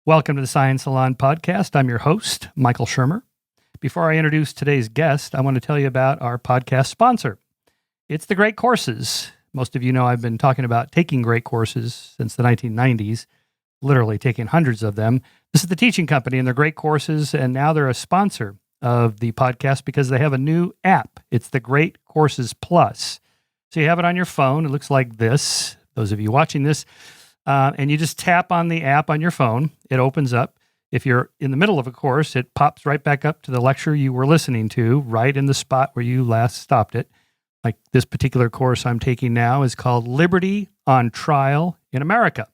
Welcome to the Science Salon podcast. I'm your host, Michael Shermer. Before I introduce today's guest, I want to tell you about our podcast sponsor. It's the Great Courses. Most of you know I've been talking about taking great courses since the 1990s, literally taking hundreds of them. This is the teaching company and they're Great Courses, and now they're a sponsor of the podcast because they have a new app. It's the Great Courses Plus. So you have it on your phone. It looks like this, those of you watching this. And you just tap on the app on your phone. It opens up. If you're in the middle of a course, it pops right back up to the lecture you were listening to, right in the spot where you last stopped it. Like this particular course I'm taking now is called Liberty on Trial in America,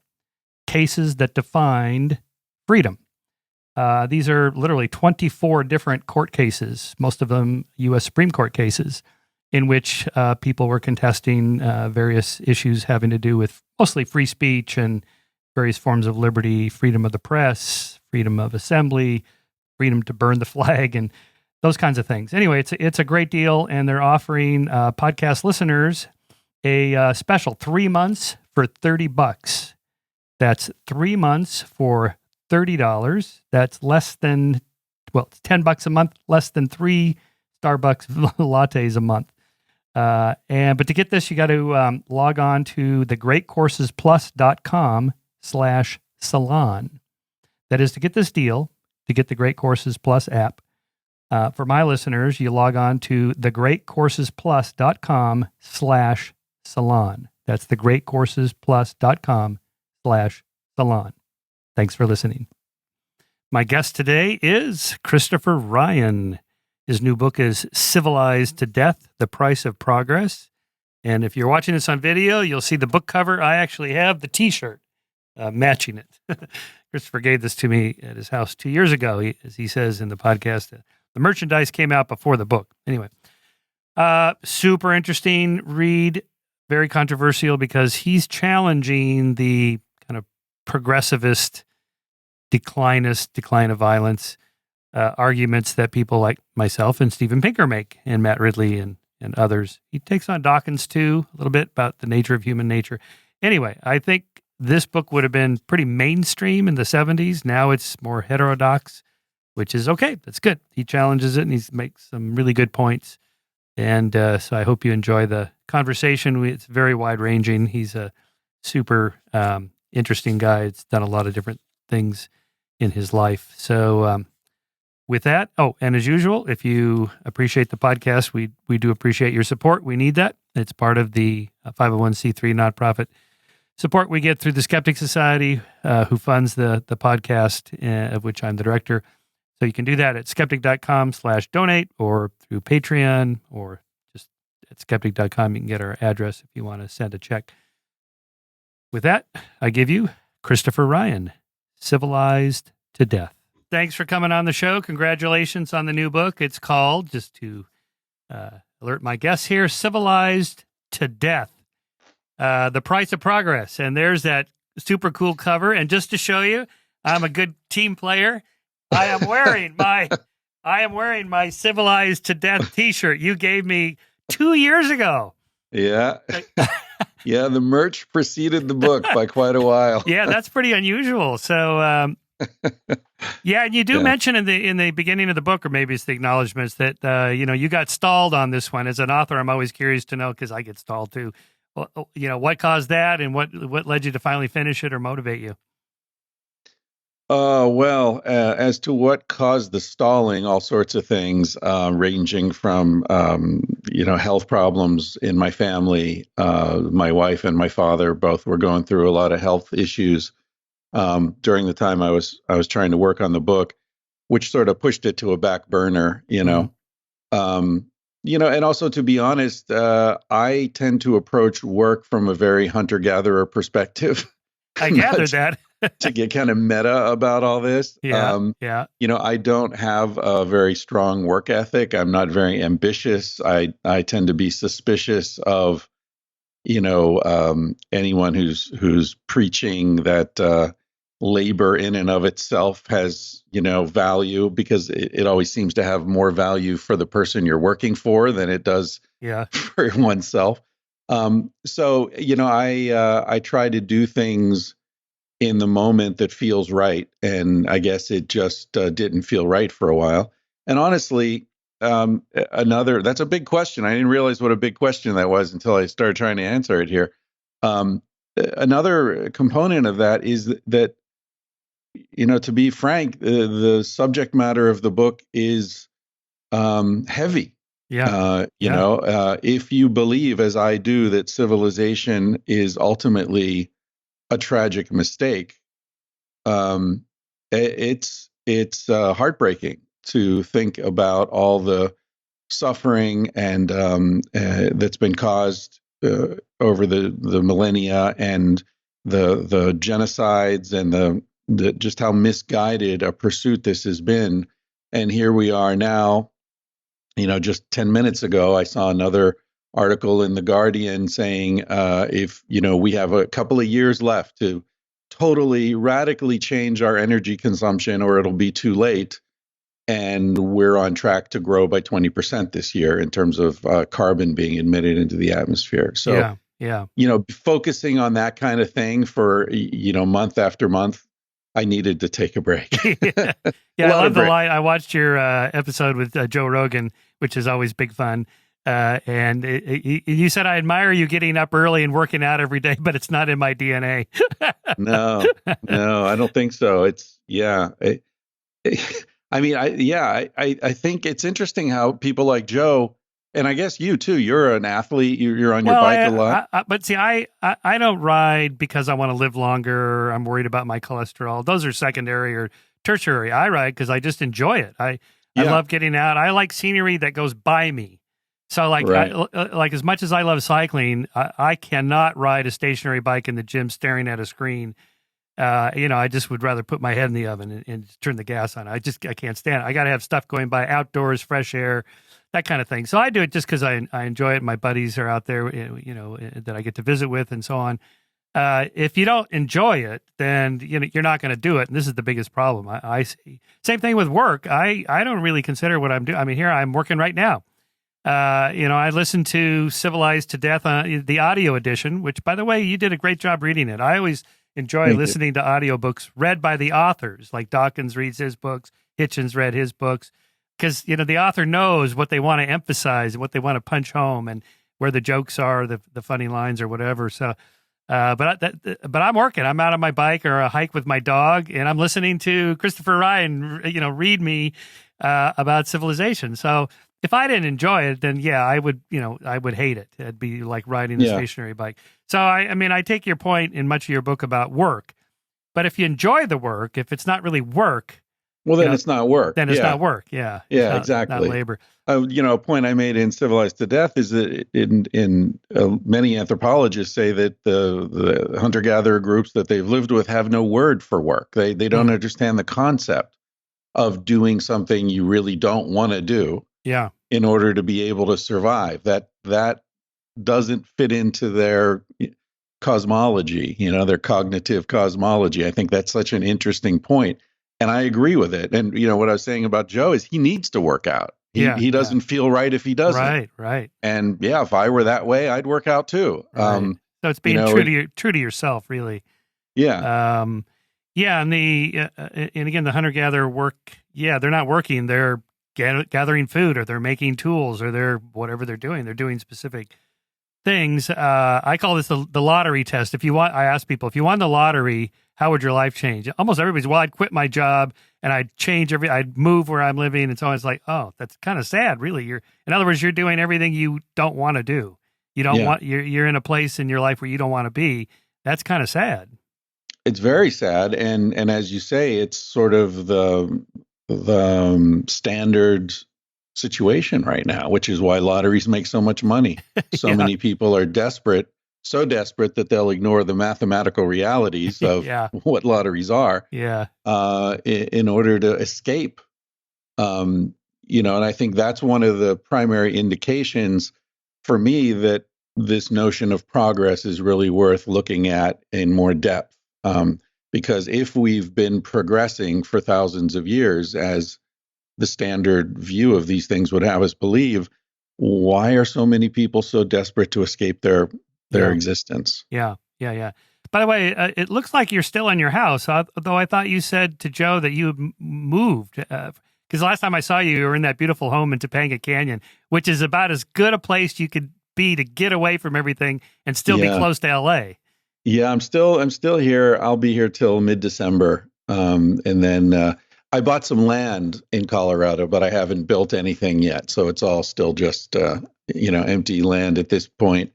Cases That Defined Freedom. These are literally 24 different court cases, most of them U.S. Supreme Court cases, in which people were contesting various issues having to do with mostly free speech and various forms of liberty, freedom of the press, freedom of assembly, freedom to burn the flag, and those kinds of things. Anyway, it's a great deal, and they're offering podcast listeners a special 3 months for $30. That's 3 months for $30. That's less than, it's $10 a month, less than 3 Starbucks lattes a month. But to get this, you got to log on to thegreatcoursesplus.com/salon. That is to get this deal, to get the Great Courses Plus app. For my listeners, you log on to thegreatcoursesplus.com/salon. That's thegreatcoursesplus.com/salon. Thanks for listening. My guest today is Christopher Ryan. His new book is Civilized to Death, The Price of Progress. And if you're watching this on video, you'll see the book cover. I actually have the t-shirt matching it. Christopher gave this to me at his house 2 years ago, as he says in the podcast. The merchandise came out before the book. Anyway, super interesting read, very controversial because he's challenging the kind of progressivist, decline of violence arguments that people like myself and Steven Pinker make, and Matt Ridley and others. He takes on Dawkins too, a little bit about the nature of human nature. Anyway, I think this book would have been pretty mainstream in the 70s. Now it's more heterodox, which is okay. That's good. He challenges it and he makes some really good points. And so I hope you enjoy the conversation. It's very wide-ranging. He's a super interesting guy. It's done a lot of different things in his life. So with that, and as usual, if you appreciate the podcast, we do appreciate your support. We need that. It's part of the 501c3 nonprofit support we get through the Skeptic Society, who funds the podcast, of which I'm the director. So you can do that at skeptic.com/donate or through Patreon or just at skeptic.com. You can get our address if you want to send a check. With that, I give you Christopher Ryan, Civilized to Death. Thanks for coming on the show. Congratulations on the new book. It's called, just to alert my guests here, Civilized to Death, The Price of Progress. And there's that super cool cover. And just to show you, I'm a good team player. I am wearing my Civilized to Death t-shirt you gave me 2 years ago. Yeah. Yeah, the merch preceded the book by quite a while. Yeah, that's pretty unusual. So, yeah, and you do mention in the beginning of the book, or maybe it's the acknowledgments, that you got stalled on this one. As an author, I'm always curious to know, because I get stalled too. Well, what caused that, and what led you to finally finish it or motivate you? As to what caused the stalling, all sorts of things, ranging from health problems in my family. My wife and my father both were going through a lot of health issues during the time I was trying to work on the book, which sort of pushed it to a back burner, and also, to be honest, I tend to approach work from a very hunter-gatherer perspective. I gathered that. To get kind of meta about all this. Yeah. I don't have a very strong work ethic. I'm not very ambitious. I tend to be suspicious of, anyone who's preaching that labor in and of itself has, value, because it always seems to have more value for the person you're working for than it does for oneself. I try to do things in the moment that feels right. And I guess it just didn't feel right for a while. And honestly, that's a big question. I didn't realize what a big question that was until I started trying to answer it here. Another component of that is that, to be frank, the subject matter of the book is heavy. Yeah. If you believe, as I do, that civilization is ultimately a tragic mistake, it's heartbreaking to think about all the suffering and that's been caused over the millennia, and the genocides, and the just how misguided a pursuit this has been. And here we are now. Just 10 minutes ago, I saw another article in The Guardian saying if we have a couple of years left to totally radically change our energy consumption, or it'll be too late. And we're on track to grow by 20% this year in terms of carbon being emitted into the atmosphere. So, focusing on that kind of thing for, month after month, I needed to take a break. Yeah, I love the line. I watched your episode with Joe Rogan, which is always big fun. And you said, I admire you getting up early and working out every day, but it's not in my DNA. No, I don't think so. It's, I think it's interesting how people like Joe, and I guess you too, you're an athlete, you're on your bike a lot. But see, I don't ride because I want to live longer. I'm worried about my cholesterol. Those are secondary or tertiary. I ride because I just enjoy it. I love getting out. I like scenery that goes by me. So like, like as much as I love cycling, I cannot ride a stationary bike in the gym staring at a screen. I just would rather put my head in the oven and turn the gas on. I can't stand it. I got to have stuff going by, outdoors, fresh air, that kind of thing. So I do it just because I enjoy it. My buddies are out there, that I get to visit with and so on. If you don't enjoy it, then you're not going to do it. And this is the biggest problem I see. Same thing with work. I don't really consider what I'm doing. I mean, here I'm working right now. I listened to Civilized to Death, the audio edition, which, by the way, you did a great job reading it. I always enjoy listening to audiobooks read by the authors, like Dawkins reads his books, Hitchens read his books, because, the author knows what they want to emphasize and what they want to punch home and where the jokes are, the funny lines or whatever. So, but I'm working. I'm out on my bike or a hike with my dog, and I'm listening to Christopher Ryan, read me about civilization. So if I didn't enjoy it, then I would hate it. It'd be like riding a stationary bike. So I take your point in much of your book about work, but if you enjoy the work, if it's not really work, well, then it's not work. Then it's not work. Yeah. Yeah, exactly. Not labor. A point I made in Civilized to Death is that many anthropologists say that the hunter-gatherer groups that they've lived with have no word for work. They don't understand the concept of doing something you really don't want to do. Yeah. In order to be able to survive. That doesn't fit into their cosmology, their cognitive cosmology. I think that's such an interesting point. And I agree with it. And, what I was saying about Joe is he needs to work out. He doesn't feel right if he doesn't. Right. And if I were that way, I'd work out too. Right. So it's being true to yourself, really. Yeah. And again, the hunter-gatherer work, they're not working. They're gathering food, or they're making tools, or they're whatever they're doing. They're doing specific things. I call this the lottery test. I ask people, if you won the lottery, how would your life change? Almost everybody's, I'd quit my job and I'd change I'd move where I'm living. And so it's like, oh, that's kind of sad, really. In other words, you're doing everything you don't want to do. You don't want, you're in a place in your life where you don't want to be. That's kind of sad. It's very sad. And as you say, it's sort of the standard situation right now, which is why lotteries make so much money. So many people are desperate, so desperate that they'll ignore the mathematical realities of what lotteries are in order to escape. And I think that's one of the primary indications for me that this notion of progress is really worth looking at in more depth. Because if we've been progressing for thousands of years, as the standard view of these things would have us believe, why are so many people so desperate to escape their existence? Yeah. By the way, it looks like you're still in your house, though I thought you said to Joe that you had moved. Because last time I saw you, you were in that beautiful home in Topanga Canyon, which is about as good a place you could be to get away from everything and still be close to LA. Yeah, I'm still here. I'll be here till mid-December. And then I bought some land in Colorado, but I haven't built anything yet. So it's all still just, empty land at this point.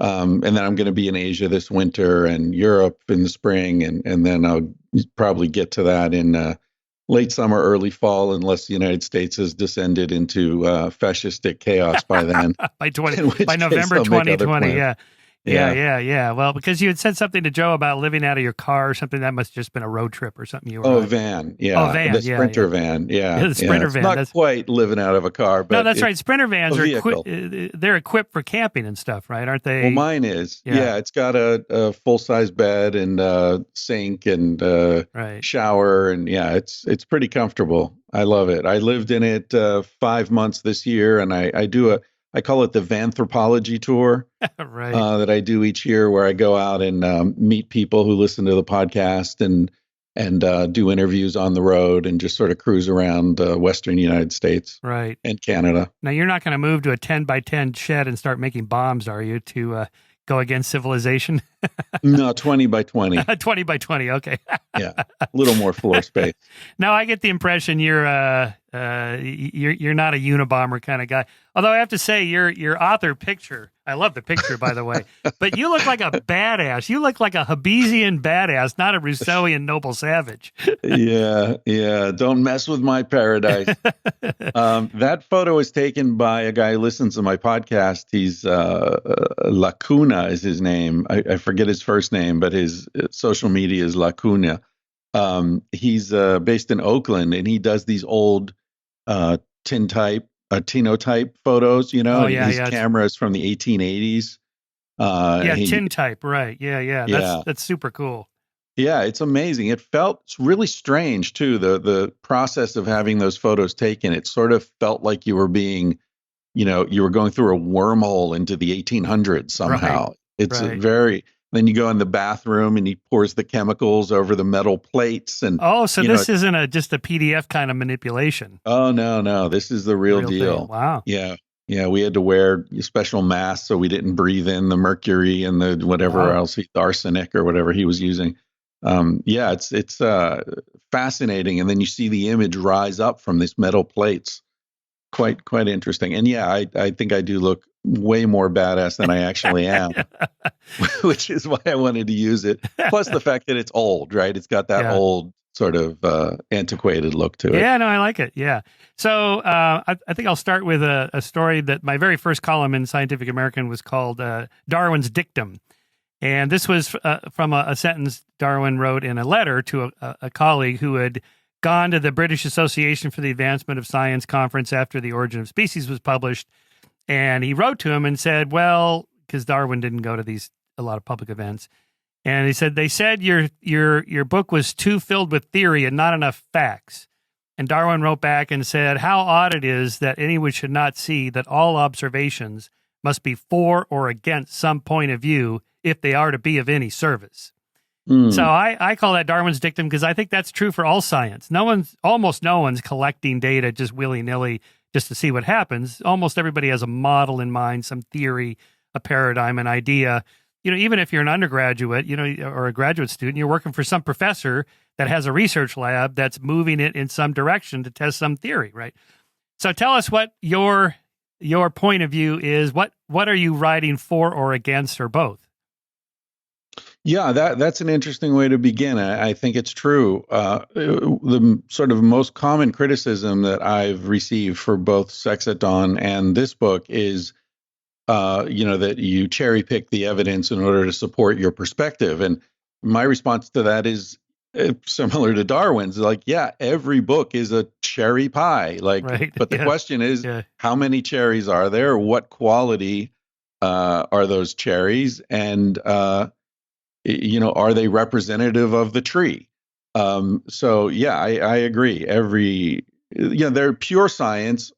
And then I'm going to be in Asia this winter and Europe in the spring. And then I'll probably get to that in late summer, early fall, unless the United States has descended into fascistic chaos by then. by November 2020, yeah. Well, because you had said something to Joe about living out of your car or something. That must have just been a road trip or something you were on. Van. Yeah. Oh, van. The Sprinter van. Yeah. The Sprinter van. Not quite living out of a car, but no, that's right. Sprinter vans are they're equipped for camping and stuff, right? Aren't they? Well, mine is. Yeah. It's got a full-size bed and sink and shower, and it's pretty comfortable. I love it. I lived in it 5 months this year, and I call it the Vanthropology tour that I do each year, where I go out and meet people who listen to the podcast and do interviews on the road and just sort of cruise around Western United States and Canada. Now, you're not going to move to a 10 by 10 shed and start making bombs, are you, to go against civilization? No, 20 by 20. 20 by 20, okay. Yeah, a little more floor space. Now, I get the impression you're not a Unabomber kind of guy. Although I have to say, your author picture, I love the picture, by the way, but you look like a badass. You look like a Hobbesian badass, not a Rousseauian noble savage. Yeah. Don't mess with my paradise. That photo was taken by a guy who listens to my podcast. He's Lacuna is his name. I forget his first name, but his social media is Lacuna. He's based in Oakland, and he does these old tinotype photos, his cameras from the 1880s. Tintype, right. Yeah. That's super cool. Yeah, it's amazing. It's really strange too, the process of having those photos taken. It sort of felt like you were being, you were going through a wormhole into the 1800s somehow. Right. It's then you go in the bathroom and he pours the chemicals over the metal plates. And so this isn't just a PDF kind of manipulation. Oh, no. This is the real deal. Thing. Wow. Yeah. We had to wear special masks so we didn't breathe in the mercury and the whatever else, the arsenic or whatever he was using. It's fascinating. And then you see the image rise up from these metal plates. Quite interesting. And I think I do look way more badass than I actually am, which is why I wanted to use it. Plus the fact that it's old, right? It's got that old sort of antiquated look to it. Yeah, no, I like it. Yeah. So I think I'll start with a story that my very first column in Scientific American was called Darwin's Dictum. And this was from a sentence Darwin wrote in a letter to a colleague who had gone to the British Association for the Advancement of Science conference after The Origin of Species was published. And he wrote to him and said, well, because Darwin didn't go to a lot of public events. And he said, they said your book was too filled with theory and not enough facts. And Darwin wrote back and said, how odd it is that anyone should not see that all observations must be for or against some point of view if they are to be of any service. So I call that Darwin's dictum because I think that's true for all science. Almost no one's collecting data just willy-nilly just to see what happens. Almost everybody has a model in mind, some theory, a paradigm, an idea. Even if you're an undergraduate, or a graduate student, you're working for some professor that has a research lab that's moving it in some direction to test some theory, right? So tell us what your point of view is. What are you writing for or against or both? Yeah, that's an interesting way to begin. I think it's true. The sort of most common criticism that I've received for both Sex at Dawn and this book is, that you cherry pick the evidence in order to support your perspective. And my response to that is similar to Darwin's. Like, every book is a cherry pie. But the question is, how many cherries are there? What quality are those cherries? And are they representative of the tree? I agree. They're pure science,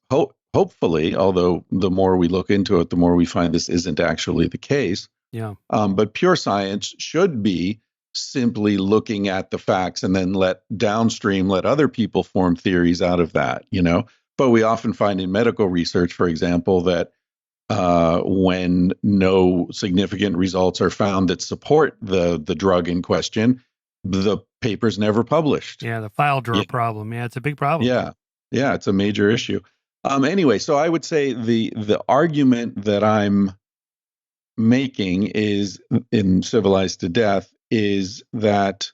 hopefully, although the more we look into it, the more we find this isn't actually the case. Yeah. But pure science should be simply looking at the facts and then let other people form theories out of that, But we often find in medical research, for example, that when no significant results are found that support the drug in question, the paper's never published. Yeah, the file drawer problem. Yeah, it's a big problem. Yeah, it's a major issue. Anyway, so I would say the argument that I'm making is in Civilized to Death is that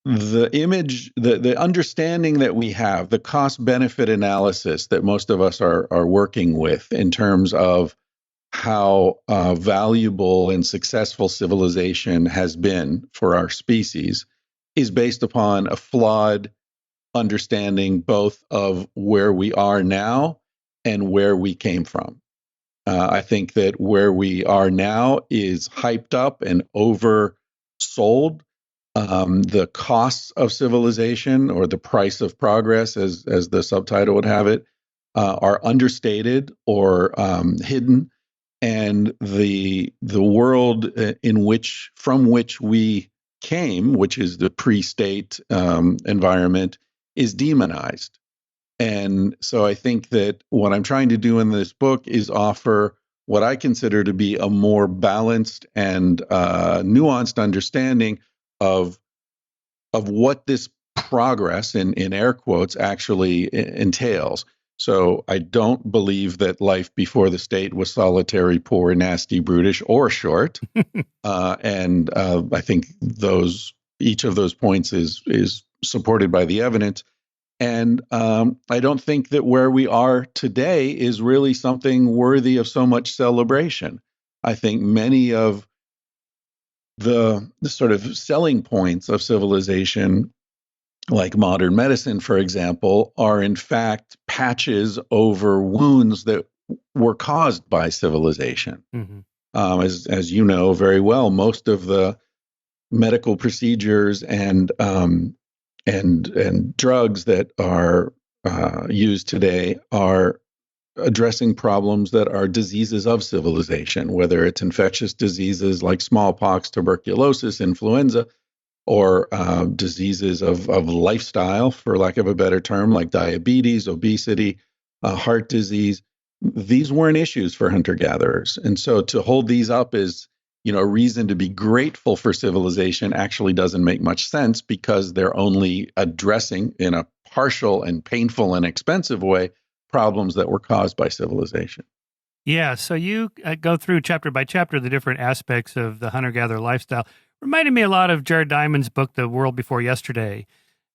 the understanding that we have, the cost benefit analysis that most of us are working with in terms of how valuable and successful civilization has been for our species is based upon a flawed understanding both of where we are now and where we came from. I think that where we are now is hyped up and oversold. The costs of civilization, or the price of progress, as the subtitle would have it, are understated or hidden, and the world from which we came, which is the pre-state environment, is demonized. And so I think that what I'm trying to do in this book is offer what I consider to be a more balanced and nuanced understanding of what this progress, in air quotes, actually entails. So I don't believe that life before the state was solitary, poor, nasty, brutish, or short. And I think each of those points is supported by the evidence. And I don't think that where we are today is really something worthy of so much celebration. I think many of the sort of selling points of civilization, like modern medicine, for example, are in fact patches over wounds that were caused by civilization. Mm-hmm. As you know very well, most of the medical procedures and drugs that are used today are addressing problems that are diseases of civilization, whether it's infectious diseases like smallpox, tuberculosis, influenza, or diseases of lifestyle, for lack of a better term, like diabetes, obesity, heart disease. These weren't issues for hunter-gatherers. And so to hold these up as a reason to be grateful for civilization actually doesn't make much sense, because they're only addressing, in a partial and painful and expensive way, problems that were caused by civilization. Yeah, so you go through chapter by chapter the different aspects of the hunter-gatherer lifestyle. Reminded me a lot of Jared Diamond's book, The World Before Yesterday,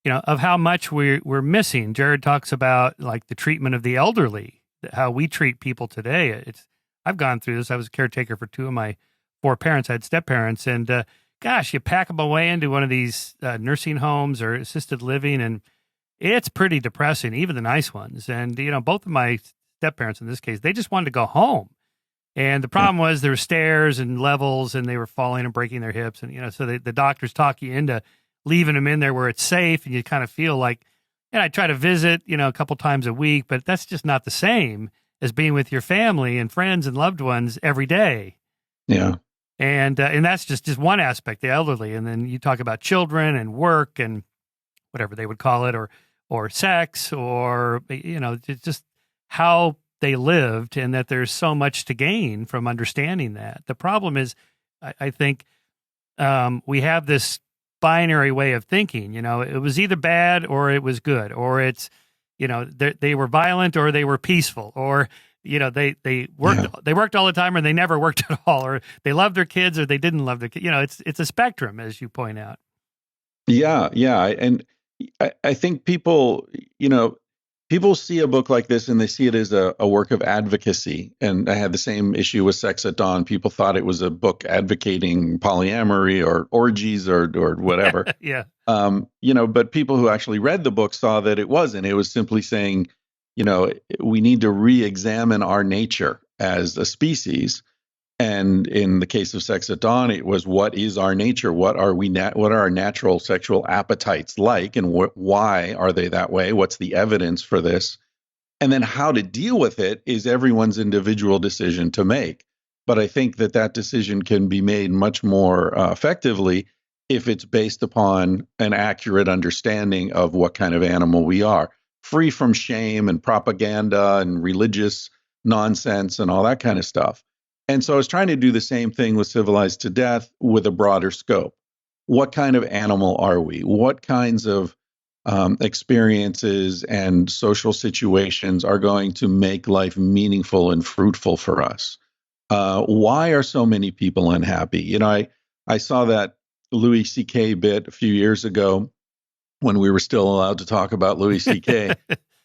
of how much we're missing. Jared talks about like the treatment of the elderly, how we treat people today. I've gone through this. I was a caretaker for two of my four parents. I had step-parents, and gosh, you pack them away into one of these nursing homes or assisted living, and it's pretty depressing, even the nice ones. And, both of my step-parents in this case, they just wanted to go home. And the problem was there were stairs and levels, and they were falling and breaking their hips. And, so the doctors talk you into leaving them in there where it's safe, and you kind of feel like, I try to visit, a couple times a week, but that's just not the same as being with your family and friends and loved ones every day. Yeah. And that's just one aspect, the elderly. And then you talk about children and work and whatever they would call it, or sex, or, just how they lived, and that there's so much to gain from understanding that. The problem is, I think we have this binary way of thinking. It was either bad or it was good, or it's, they were violent or they were peaceful, or, they worked all the time, or they never worked at all, or they loved their kids or they didn't love their kids. It's a spectrum, as you point out. Yeah. And I think people see a book like this and they see it as a work of advocacy. And I had the same issue with Sex at Dawn. People thought it was a book advocating polyamory or orgies or whatever. Yeah. But people who actually read the book saw that it wasn't. It was simply saying, we need to re-examine our nature as a species. And in the case of Sex at Dawn, it was, what is our nature? What are what are our natural sexual appetites like, and why are they that way? What's the evidence for this? And then how to deal with it is everyone's individual decision to make. But I think that decision can be made much more effectively if it's based upon an accurate understanding of what kind of animal we are, free from shame and propaganda and religious nonsense and all that kind of stuff. And so I was trying to do the same thing with Civilized to Death with a broader scope. What kind of animal are we? What kinds of experiences and social situations are going to make life meaningful and fruitful for us? Why are so many people unhappy? You know, I saw that Louis C.K. bit a few years ago when we were still allowed to talk about Louis C.K.,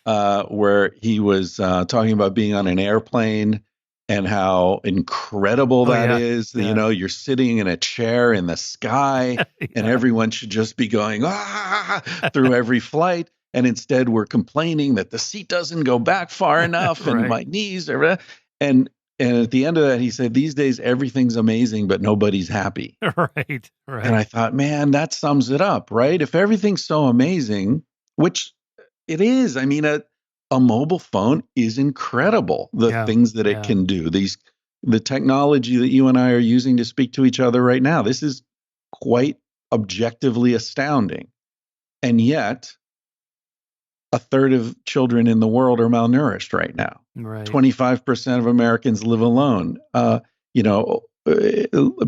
where he was talking about being on an airplane and how incredible that is. You know, you're sitting in a chair in the sky and everyone should just be going, through every flight. And instead we're complaining that the seat doesn't go back far enough and my knees are, and at the end of that, he said, these days, everything's amazing, but nobody's happy. Right. And I thought, man, that sums it up, right? If everything's so amazing, which it is, I mean, a mobile phone is incredible. The things that it can do, the technology that you and I are using to speak to each other right now, this is quite objectively astounding. And yet, a third of children in the world are malnourished right now. 25% of Americans live alone.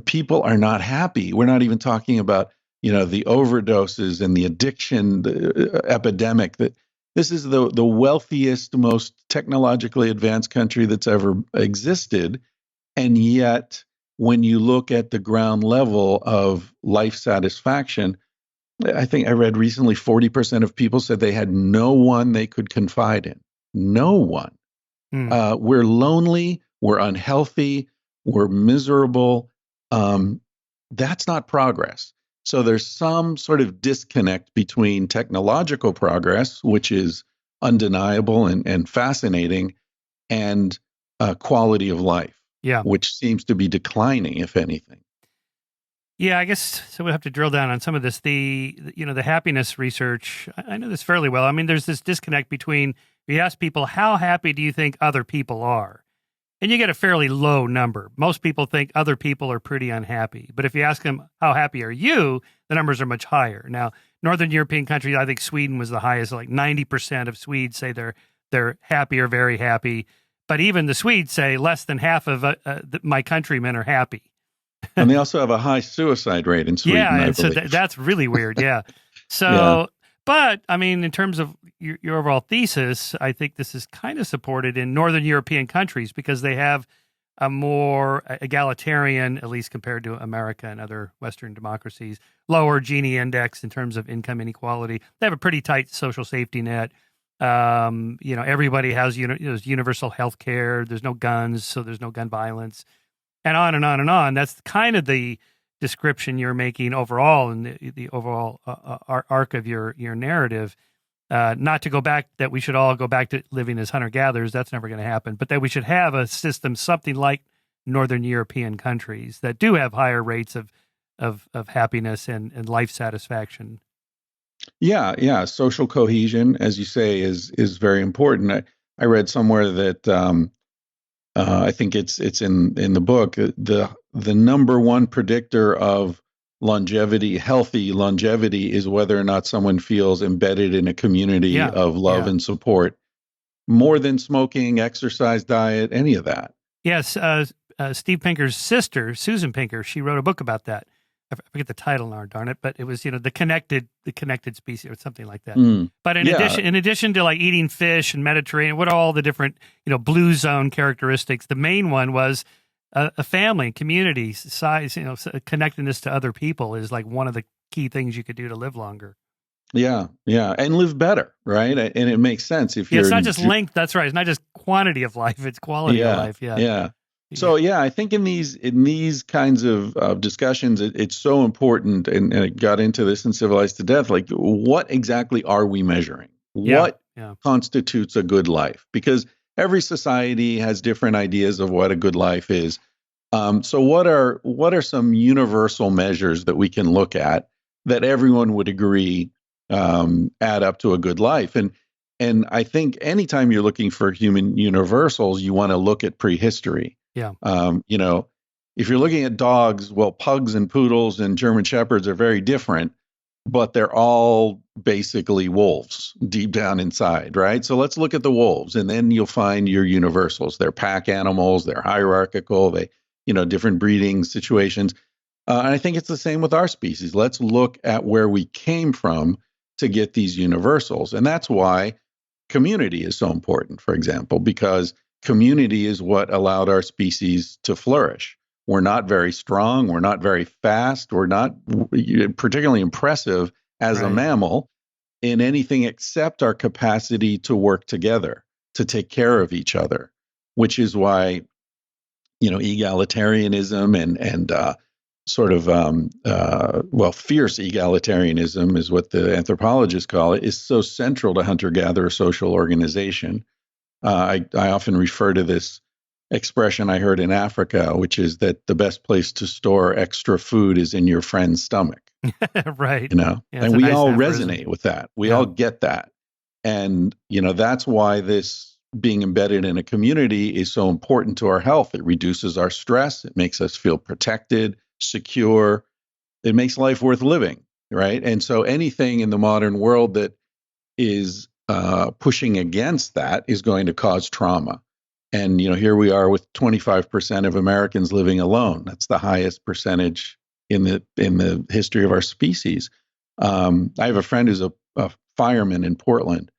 People are not happy. We're not even talking about, the overdoses and the addiction epidemic. That this is the wealthiest, most technologically advanced country that's ever existed. And yet, when you look at the ground level of life satisfaction, I think I read recently 40% of people said they had no one they could confide in. No one. We're lonely. We're unhealthy. We're miserable. That's not progress. So there's some sort of disconnect between technological progress, which is undeniable and fascinating, and quality of life, which seems to be declining, if anything. Yeah, I guess so. We'll have to drill down on some of this. The happiness research, I know this fairly well. I mean, there's this disconnect between, you ask people, how happy do you think other people are? And you get a fairly low number. Most people think other people are pretty unhappy. But if you ask them, how happy are you? The numbers are much higher. Now, Northern European countries, I think Sweden was the highest, like 90% of Swedes say they're happy or very happy. But even the Swedes say less than half of my countrymen are happy. And they also have a high suicide rate in Sweden. Yeah, and so that's really weird. Yeah. So, but I mean, in terms of your overall thesis, I think this is kind of supported in Northern European countries because they have a more egalitarian, at least compared to America and other Western democracies, lower Gini index in terms of income inequality. They have a pretty tight social safety net. Everybody has universal health care. There's no guns, so there's no gun violence. And on and on and on. That's kind of the description you're making overall in the overall arc of your narrative. Not to go back, that we should all go back to living as hunter-gatherers. That's never going to happen. But that we should have a system, something like Northern European countries that do have higher rates of happiness and life satisfaction. Yeah. Social cohesion, as you say, is very important. I read somewhere that I think it's in the book, the number one predictor of longevity, healthy longevity, is whether or not someone feels embedded in a community of love and support, more than smoking, exercise, diet, any of that. Yes. Steve Pinker's sister, Susan Pinker, she wrote a book about that. I forget the title now, darn it, but it was, the connected species or something like that. But in addition to like eating fish and Mediterranean, what are all the different, blue zone characteristics? The main one was a family, community, size, connectedness to other people is like one of the key things you could do to live longer. Yeah. And live better, right? And it makes sense if you're... It's not just length, that's right. It's not just quantity of life, it's quality of life. Yeah. So I think in these kinds of discussions, it's so important, and I got into this in Civilized to Death. Like, what exactly are we measuring? What constitutes a good life? Because every society has different ideas of what a good life is. So what are some universal measures that we can look at that everyone would agree add up to a good life? And I think anytime you're looking for human universals, you want to look at prehistory. Yeah. You know, if you're looking at dogs, well, pugs and poodles and German shepherds are very different, but they're all basically wolves deep down inside, right? So let's look at the wolves, and then you'll find your universals. They're pack animals, they're hierarchical, they, you know, different breeding situations. And I think it's the same with our species. Let's look at where we came from to get these universals. And that's why community is so important, for example, because community is what allowed our species to flourish. We're not very strong. We're not very fast. We're not particularly impressive as a mammal in anything except our capacity to work together, to take care of each other, which is why, you know, egalitarianism and sort of, fierce egalitarianism is what the anthropologists call it, is so central to hunter-gatherer social organization. I often refer to this expression I heard in Africa, which is that the best place to store extra food is in your friend's stomach. Right. You know, Yeah, and we all resonate with that. We all get that. And, you know, that's why this being embedded in a community is so important to our health. It reduces our stress. It makes us feel protected, secure. It makes life worth living, right? And so anything in the modern world that is pushing against that is going to cause trauma. And, you know, here we are with 25% of Americans living alone. That's the highest percentage in the history of our species. I have a friend who's a fireman in Portland,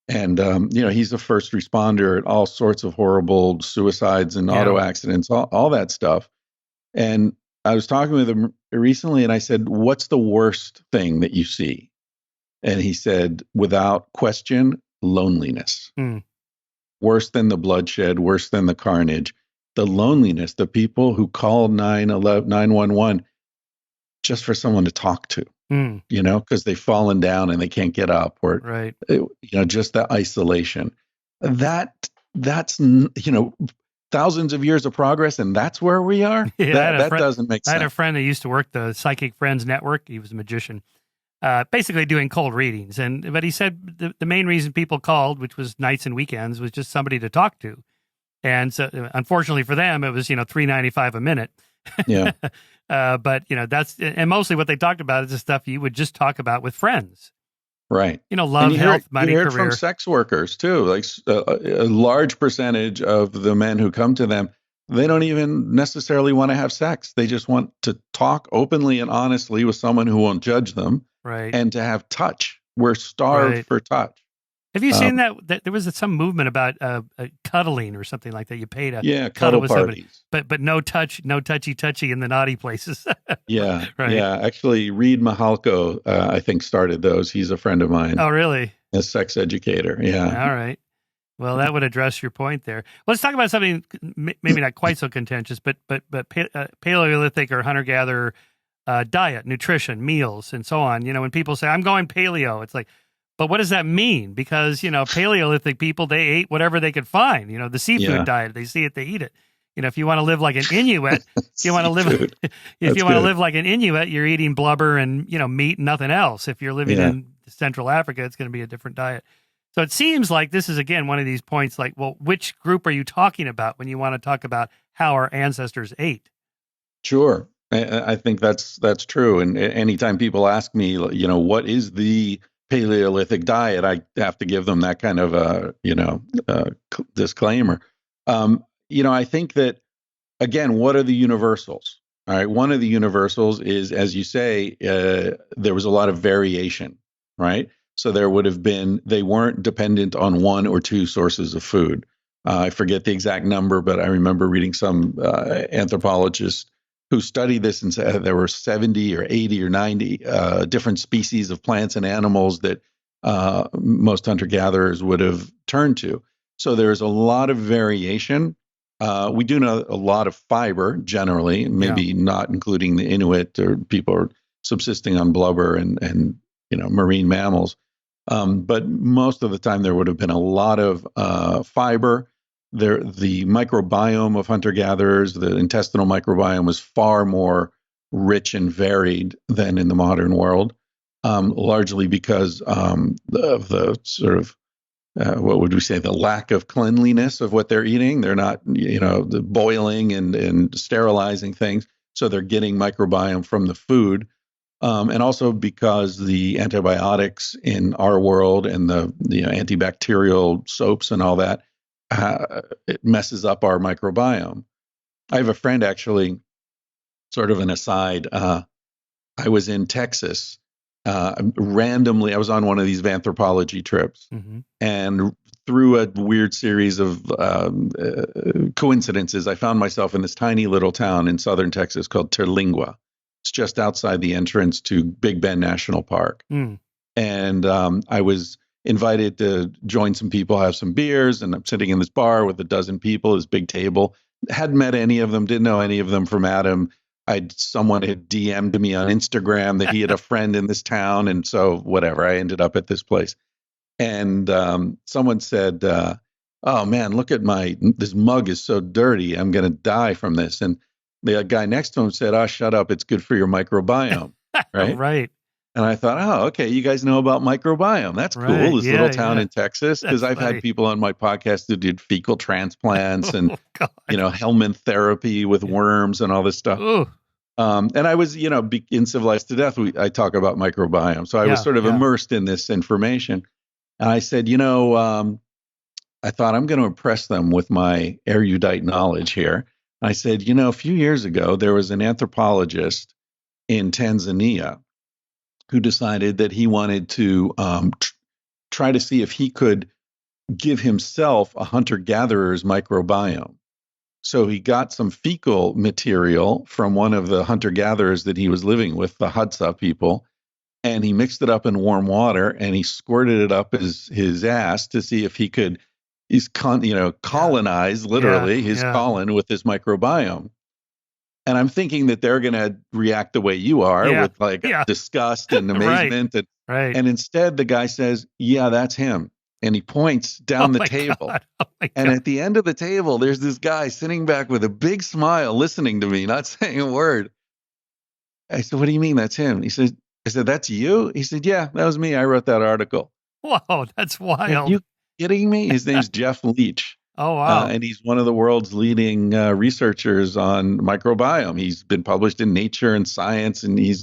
and you know, he's a first responder at all sorts of horrible suicides and auto accidents, all that stuff. And I was talking with him recently, and I said, "What's the worst thing that you see?" And he said, without question, loneliness. Worse than the bloodshed, worse than the carnage, the loneliness, the people who call 911 just for someone to talk to, you know, because they've fallen down and they can't get up, or, you know, just the isolation. That's, you know, thousands of years of progress, and that's where we are. That doesn't make sense. I had a friend that used to work the Psychic Friends Network. He was a magician. Basically doing cold readings. But he said the main reason people called, which was nights and weekends, was just somebody to talk to. And so unfortunately for them, it was, you know, $3.95 a minute. Yeah. But, you know, and mostly what they talked about is the stuff you would just talk about with friends. Right. You know, love, health, money, you hear career. From sex workers too. Like a large percentage of the men who come to them, they don't even necessarily want to have sex. They just want to talk openly and honestly with someone who won't judge them. Right. And to have touch. We're starved for touch. Have you seen that there was some movement about cuddling or something like that? You paid to cuddle with parties. somebody, but no touchy in the naughty places. Yeah. Right. Yeah. Actually, Reed Mahalko, I think, started those. He's a friend of mine. Oh, really? A sex educator. Yeah. All right. Well, that would address your point there. Let's talk about something maybe not quite so contentious, but Paleolithic or hunter-gatherer diet, nutrition, meals, and so on. You know, when people say, I'm going paleo, it's like, but what does that mean? Because, you know, Paleolithic people, they ate whatever they could find. You know, the seafood diet, they see it, they eat it. You know, if you want to live like an Inuit, if you want to live like an Inuit, you're eating blubber and, you know, meat and nothing else. If you're living in Central Africa, it's going to be a different diet. So it seems like this is, again, one of these points like, well, which group are you talking about when you want to talk about how our ancestors ate? Sure. I think that's true. And anytime people ask me, you know, what is the Paleolithic diet, I have to give them that kind of a, you know, disclaimer. You know, I think that, again, what are the universals? All right. One of the universals is, as you say, there was a lot of variation, right? So there would have been, they weren't dependent on one or two sources of food. I forget the exact number, but I remember reading some anthropologist who studied this and said there were 70 or 80 or 90 different species of plants and animals that most hunter-gatherers would have turned to. So there's a lot of variation. We do know a lot of fiber generally, maybe not including the Inuit or people are subsisting on blubber and you know, marine mammals. But most of the time there would have been a lot of fiber. The microbiome of hunter-gatherers, the intestinal microbiome, was far more rich and varied than in the modern world, largely because of the sort of what would we say, the lack of cleanliness of what they're eating. They're not, the boiling and sterilizing things. So they're getting microbiome from the food. And also because the antibiotics in our world and the antibacterial soaps and all that, it messes up our microbiome. I have a friend, actually, sort of an aside. I was in Texas randomly. I was on one of these anthropology trips, and through a weird series of coincidences, I found myself in this tiny little town in southern Texas called Terlingua. It's just outside the entrance to Big Bend National Park. And I was invited to join some people, have some beers, and I'm sitting in this bar with a dozen people, this big table. Hadn't met any of them, didn't know any of them from Adam. Someone had DM'd me on Instagram that he had a friend in this town, and so whatever, I ended up at this place. And someone said, "Oh man, look at this mug is so dirty. I'm going to die from this." And the guy next to him said, "Oh, shut up. It's good for your microbiome." Right. Right. And I thought, oh, okay, you guys know about microbiome. That's cool. This little town in Texas, because I've had people on my podcast who did fecal transplants and, helminth therapy with worms and all this stuff. And I was, in Civilized to Death, I talk about microbiome. So I was sort of immersed in this information. And I said, I thought I'm going to impress them with my erudite knowledge here. I said, a few years ago, there was an anthropologist in Tanzania who decided that he wanted to try to see if he could give himself a hunter-gatherer's microbiome. So he got some fecal material from one of the hunter-gatherers that he was living with, the Hadza people, and he mixed it up in warm water and he squirted it up his ass to see if he could colonize literally his colon with this microbiome. And I'm thinking that they're going to react the way you are with disgust and amazement. And instead, the guy says, "Yeah, that's him." And he points down the table. And at the end of the table, there's this guy sitting back with a big smile, listening to me, not saying a word. I said, "What do you mean that's him?" I said, "That's you?" He said, "Yeah, that was me. I wrote that article." Wow, that's wild. Are you kidding me? His name's Jeff Leach. Oh, wow. And he's one of the world's leading researchers on microbiome. He's been published in Nature and Science, and he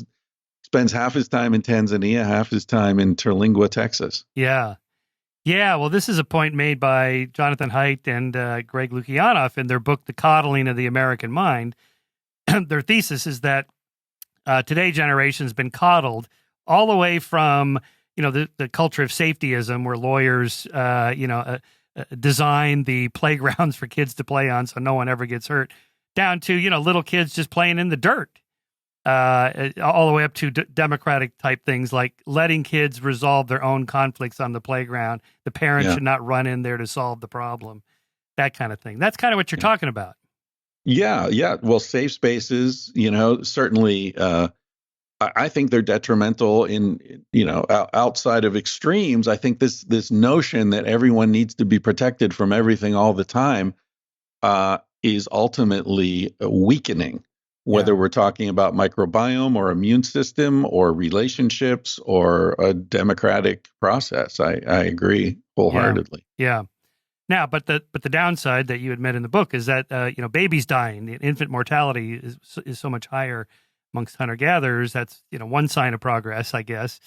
spends half his time in Tanzania, half his time in Terlingua, Texas. Yeah. Yeah, well, this is a point made by Jonathan Haidt and Greg Lukianoff in their book, The Coddling of the American Mind. Their thesis is that today's generation has been coddled all the way from, the culture of safetyism, where lawyers, design the playgrounds for kids to play on so no one ever gets hurt, down to, little kids just playing in the dirt, all the way up to democratic type things like letting kids resolve their own conflicts on the playground. The parents should not run in there to solve the problem, that kind of thing. That's kind of what you're talking about. Yeah. Well, safe spaces, certainly, I think they're detrimental in, outside of extremes. I think this notion that everyone needs to be protected from everything all the time is ultimately weakening, whether we're talking about microbiome or immune system or relationships or a democratic process. I agree wholeheartedly. Yeah. Now, but the downside that you admit in the book is that, babies dying, infant mortality is so much higher amongst hunter-gatherers. That's, one sign of progress, I guess,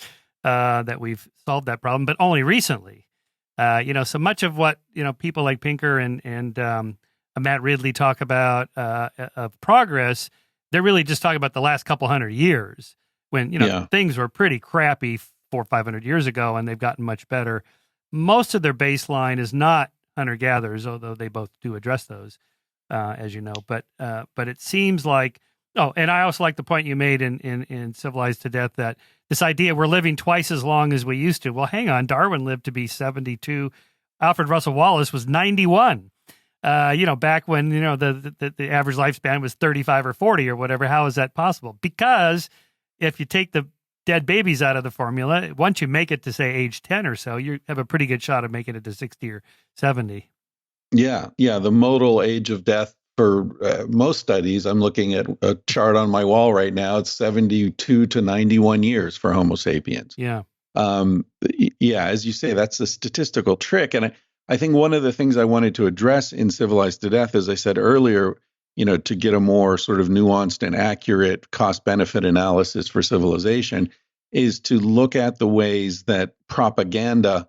that we've solved that problem, but only recently. So much of what, people like Pinker and Matt Ridley talk about of progress, they're really just talking about the last couple hundred years when, things were pretty crappy 400 or 500 years ago, and they've gotten much better. Most of their baseline is not hunter-gatherers, although they both do address those, as you know. But it seems like, and I also like the point you made in Civilized to Death, that this idea we're living twice as long as we used to. Well, hang on, Darwin lived to be 72. Alfred Russell Wallace was 91. Back when, the average lifespan was 35 or 40 or whatever. How is that possible? Because if you take the dead babies out of the formula, once you make it to, say, age 10 or so, you have a pretty good shot of making it to 60 or 70. Yeah. The modal age of death for most studies, I'm looking at a chart on my wall right now, it's 72 to 91 years for Homo sapiens. Yeah. Yeah, as you say, that's a statistical trick. And I think one of the things I wanted to address in Civilized to Death, as I said earlier, to get a more sort of nuanced and accurate cost-benefit analysis for civilization, is to look at the ways that propaganda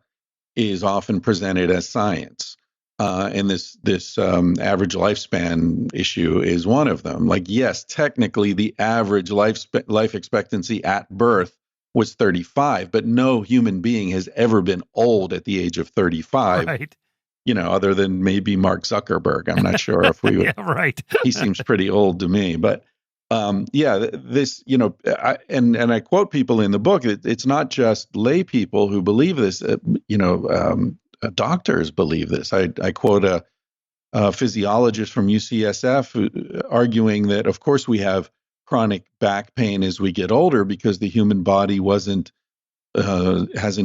is often presented as science. And this average lifespan issue is one of them. Like, yes, technically the average life expectancy at birth was 35, but no human being has ever been old at the age of 35. Right. Other than maybe Mark Zuckerberg. I'm not sure if we would. Yeah, right. He seems pretty old to me, but this, and I quote people in the book. It's not just lay people who believe this. Doctors believe this. I quote a physiologist from UCSF arguing that, of course, we have chronic back pain as we get older because the human body hasn't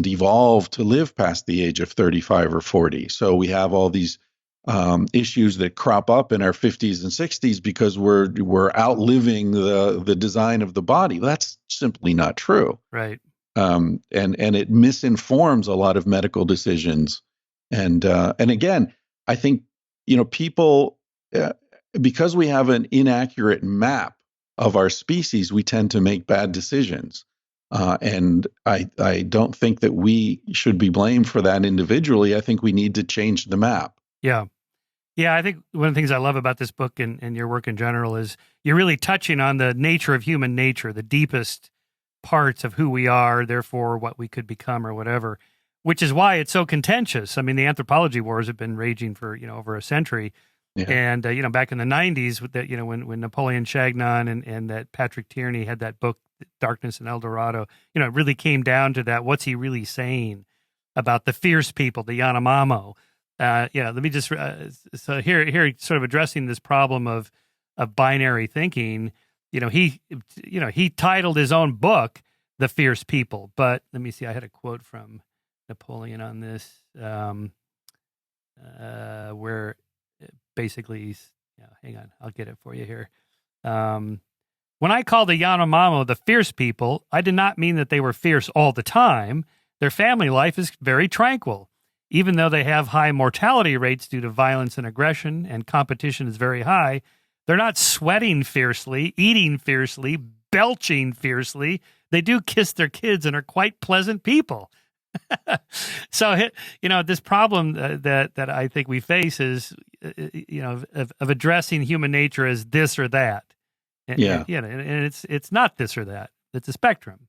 evolved to live past the age of 35 or 40. So we have all these issues that crop up in our 50s and 60s because we're outliving the design of the body. That's simply not true. Right. And it misinforms a lot of medical decisions. And again, I think people because we have an inaccurate map of our species, we tend to make bad decisions. And I don't think that we should be blamed for that individually. I think we need to change the map. Yeah. Yeah, I think one of the things I love about this book and your work in general is you're really touching on the nature of human nature, the deepest parts of who we are, therefore what we could become or whatever, which is why it's so contentious. I mean, the anthropology wars have been raging for, over a century. Yeah. And, back in the 90s, with that, when Napoleon Chagnon and that Patrick Tierney had that book, Darkness in El Dorado, it really came down to that. What's he really saying about the fierce people, the Yanomamo? Let me just, so here, sort of addressing this problem of binary thinking, he titled his own book, The Fierce People, but let me see, I had a quote from Napoleon on this, where basically, hang on, I'll get it for you here. When I called the Yanomamo the fierce people, I did not mean that they were fierce all the time. Their family life is very tranquil. Even though they have high mortality rates due to violence and aggression, and competition is very high, they're not sweating fiercely, eating fiercely, belching fiercely. They do kiss their kids and are quite pleasant people. So, this problem that I think we face is, of addressing human nature as this or that. And it's not this or that. It's a spectrum.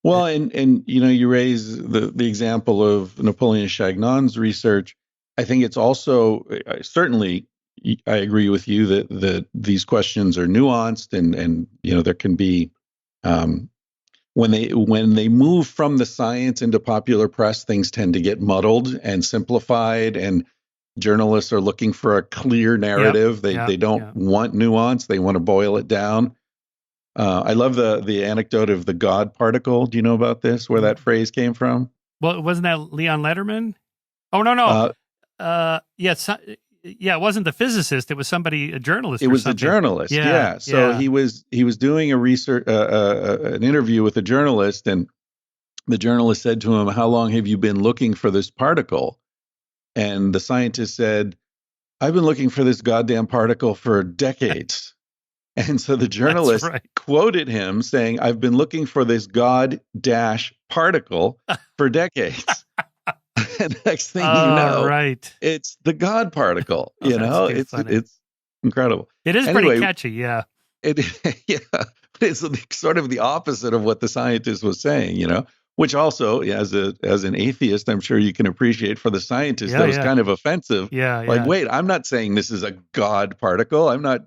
Well, and you raise the example of Napoleon Chagnon's research. I think it's also certainly I agree with you that these questions are nuanced and there can be when they move from the science into popular press, things tend to get muddled and simplified, and journalists are looking for a clear narrative. They don't want nuance; they want to boil it down. I love the anecdote of the God particle. Do you know about this? Where that phrase came from? Well, wasn't that Leon Letterman? Oh no. Yes. Yeah, it wasn't the physicist. It was somebody, a journalist. It was a journalist. Yeah. So he was doing a research, an interview with a journalist, and the journalist said to him, "How long have you been looking for this particle?" And the scientist said, "I've been looking for this goddamn particle for decades." And so the journalist quoted him saying, "I've been looking for this god dash particle for decades." And next thing you know, it's the God particle. It's incredible. It is pretty catchy, yeah. It's sort of the opposite of what the scientist was saying, which also, as an atheist, I'm sure you can appreciate for the scientist, that was kind of offensive. Wait, I'm not saying this is a God particle. I'm not,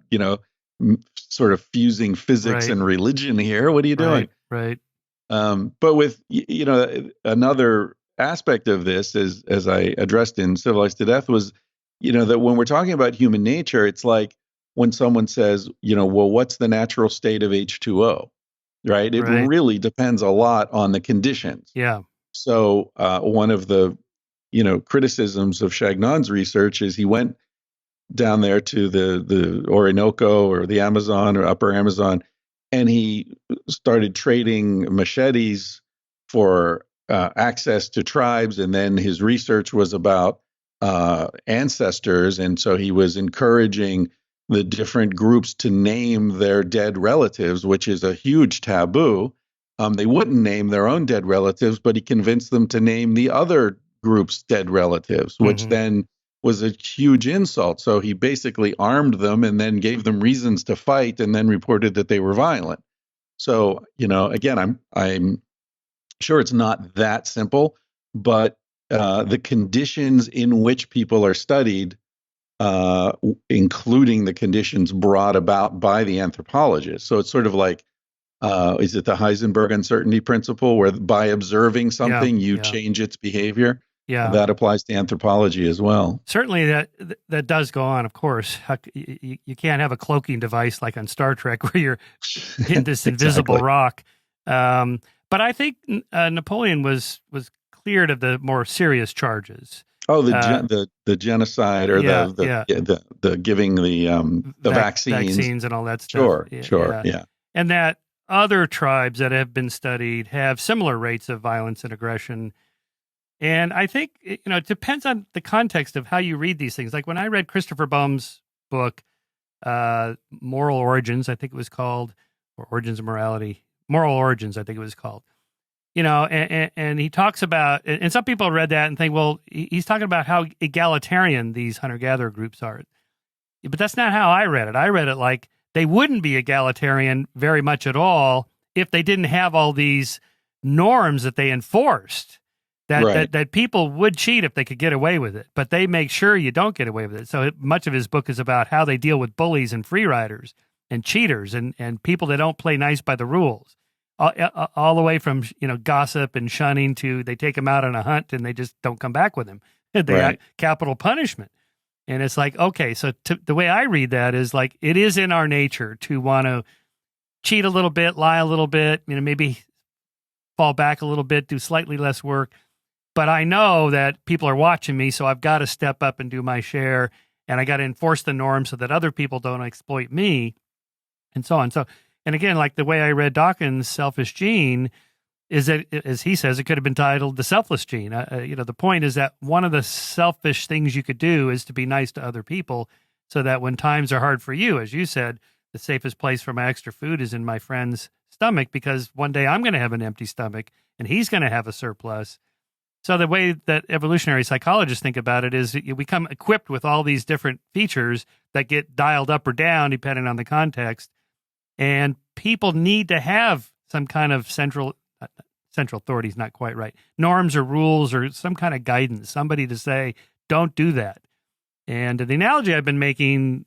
sort of fusing physics and religion here. What are you doing? Right. But with, another aspect of this, as I addressed in Civilized to Death, was, that when we're talking about human nature, it's like when someone says, well, what's the natural state of H2O, right? It really depends a lot on the conditions. Yeah. So one of the, criticisms of Chagnon's research is he went down there to the Orinoco or the Amazon or Upper Amazon, and he started trading machetes for access to tribes, and then his research was about ancestors, and so he was encouraging the different groups to name their dead relatives, which is a huge taboo. They wouldn't name their own dead relatives, but he convinced them to name the other group's dead relatives, which then was a huge insult. So he basically armed them and then gave them reasons to fight, and then reported that they were violent. So, again, I'm sure it's not that simple, but the conditions in which people are studied, including the conditions brought about by the anthropologist. So it's sort of like, is it the Heisenberg uncertainty principle, where by observing something, you change its behavior? Yeah. That applies to anthropology as well. Certainly that does go on, of course. You can't have a cloaking device like on Star Trek where you're in this invisible rock. But I think Napoleon was cleared of the more serious charges. Oh, the genocide, or the giving the vaccines and all that stuff. Sure. And that other tribes that have been studied have similar rates of violence and aggression. And I think, it depends on the context of how you read these things. Like when I read Christopher Baum's book, Moral Origins, I think it was called, or Origins of Morality, Moral Origins, I think it was called. And he talks about, and some people read that and think, well, he's talking about how egalitarian these hunter-gatherer groups are. But that's not how I read it. I read it like they wouldn't be egalitarian very much at all if they didn't have all these norms that they enforced. That people would cheat if they could get away with it, but they make sure you don't get away with it. So much of his book is about how they deal with bullies and free riders and cheaters and people that don't play nice by the rules, all the way from gossip and shunning to they take them out on a hunt and they just don't come back with them. They capital punishment. And it's like, okay, so the way I read that is like it is in our nature to want to cheat a little bit, lie a little bit, maybe fall back a little bit, do slightly less work. But I know that people are watching me, so I've got to step up and do my share, and I got to enforce the norm so that other people don't exploit me, and so on. So, and again, like the way I read Dawkins' Selfish Gene is that, as he says, it could have been titled The Selfless Gene. The point is that one of the selfish things you could do is to be nice to other people so that when times are hard for you, as you said, the safest place for my extra food is in my friend's stomach, because one day I'm going to have an empty stomach and he's going to have a surplus. So the way that evolutionary psychologists think about it is we come equipped with all these different features that get dialed up or down depending on the context. And people need to have some kind of central authority is not quite right. Norms or rules or some kind of guidance, somebody to say, don't do that. And the analogy I've been making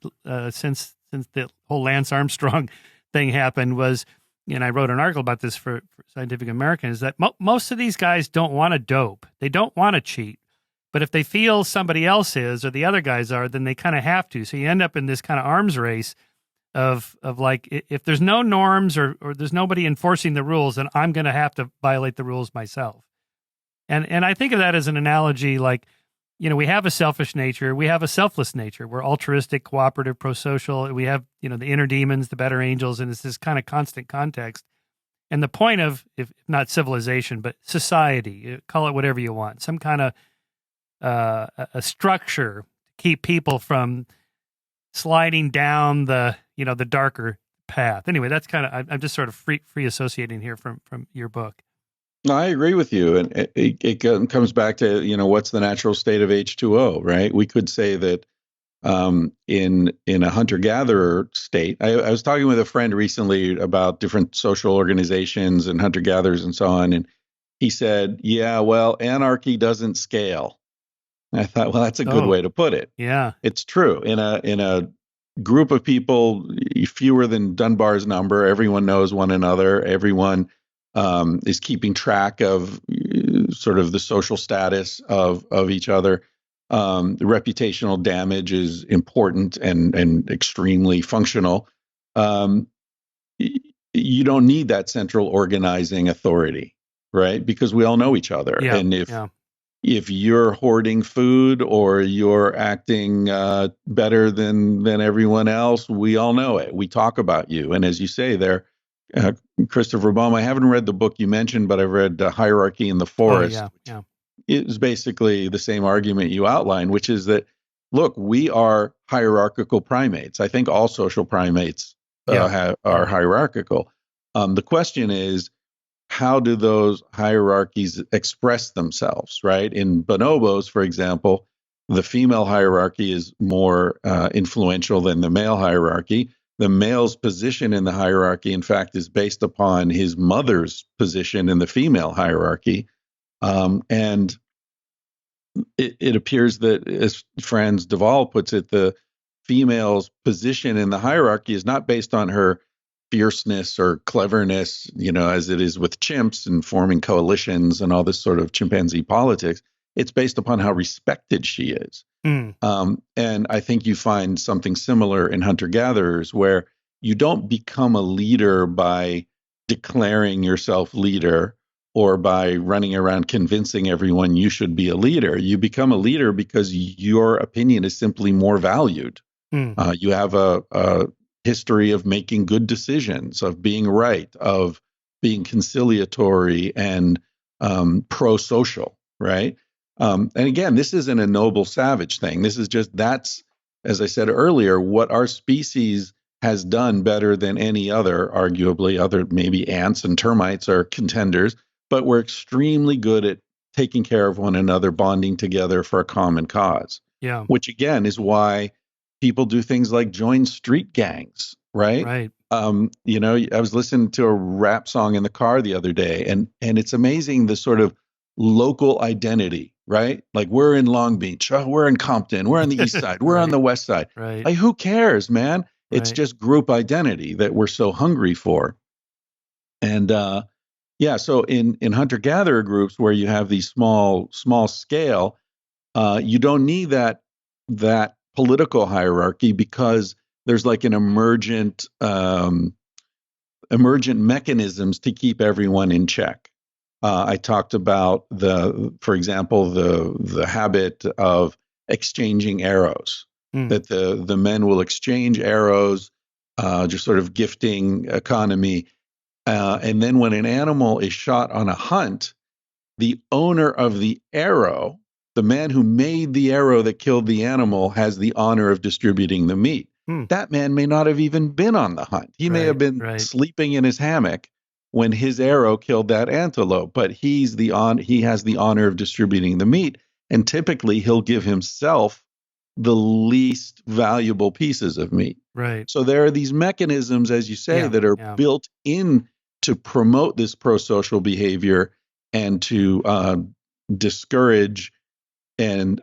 since the whole Lance Armstrong thing happened was, and I wrote an article about this for Scientific American, is that most of these guys don't want to dope. They don't want to cheat. But if they feel somebody else is or the other guys are, then they kind of have to. So you end up in this kind of arms race of like, if there's no norms or there's nobody enforcing the rules, then I'm going to have to violate the rules myself. And I think of that as an analogy like, we have a selfish nature. We have a selfless nature. We're altruistic, cooperative, pro-social. We have, the inner demons, the better angels, and it's this kind of constant context. And the point of, if not civilization, but society, call it whatever you want, some kind of a structure to keep people from sliding down the darker path. Anyway, that's kind of, I'm just sort of free associating here from your book. No, I agree with you. And it comes back to, what's the natural state of H2O, right? We could say that in a hunter-gatherer state, I was talking with a friend recently about different social organizations and hunter-gatherers and so on. And he said, yeah, well, anarchy doesn't scale. And I thought, well, that's a good way to put it. Yeah, it's true. In a group of people, fewer than Dunbar's number, everyone knows one another. Everyone is keeping track of sort of the social status of each other. The reputational damage is important and extremely functional. You don't need that central organizing authority, right? Because we all know each other. Yeah, and if you're hoarding food or you're acting better than everyone else, we all know it. We talk about you. And as you say, there uh, Christopher Baum. I haven't read the book you mentioned, but I've read Hierarchy in the Oh, Forest. yeah. It is basically the same argument you outlined, which is that, look, we are hierarchical primates. I think all social primates are hierarchical. The question is, how do those hierarchies express themselves, right? In bonobos, for example, the female hierarchy is more influential than the male hierarchy. The male's position in the hierarchy, in fact, is based upon his mother's position in the female hierarchy. And it appears that, as Franz de Waal puts it, the female's position in the hierarchy is not based on her fierceness or cleverness, as it is with chimps and forming coalitions and all this sort of chimpanzee politics. It's based upon how respected she is. And I think you find something similar in hunter-gatherers, where you don't become a leader by declaring yourself leader or by running around convincing everyone you should be a leader. You become a leader because your opinion is simply more valued. You have a history of making good decisions, of being right, of being conciliatory and pro-social, right? And again, this isn't a noble savage thing. This is just, that's, as I said earlier, what our species has done better than any other, arguably. Other, maybe ants and termites are contenders, but we're extremely good at taking care of one another, bonding together for a common cause. Yeah. Which again is why people do things like join street gangs, right? Right. I was listening to a rap song in the car the other day, and it's amazing the sort of local identity, right? Like, we're in Long Beach, we're in Compton, we're on the east side, we're on the west side. Right. Like, who cares, man? It's Right. just group identity that we're so hungry for. And so in hunter-gatherer groups where you have these small scale, you don't need that political hierarchy, because there's like an emergent mechanisms to keep everyone in check. I talked about for example, the habit of exchanging arrows. That the men will exchange arrows, just sort of gifting economy. And then when an animal is shot on a hunt, the owner of the arrow, the man who made the arrow that killed the animal, has the honor of distributing the meat. That man may not have even been on the hunt. He may have been sleeping in his hammock when his arrow killed that antelope, but he has the honor of distributing the meat. And typically he'll give himself the least valuable pieces of meat. Right. So there are these mechanisms, as you say, that are built in to promote this pro-social behavior and to discourage, and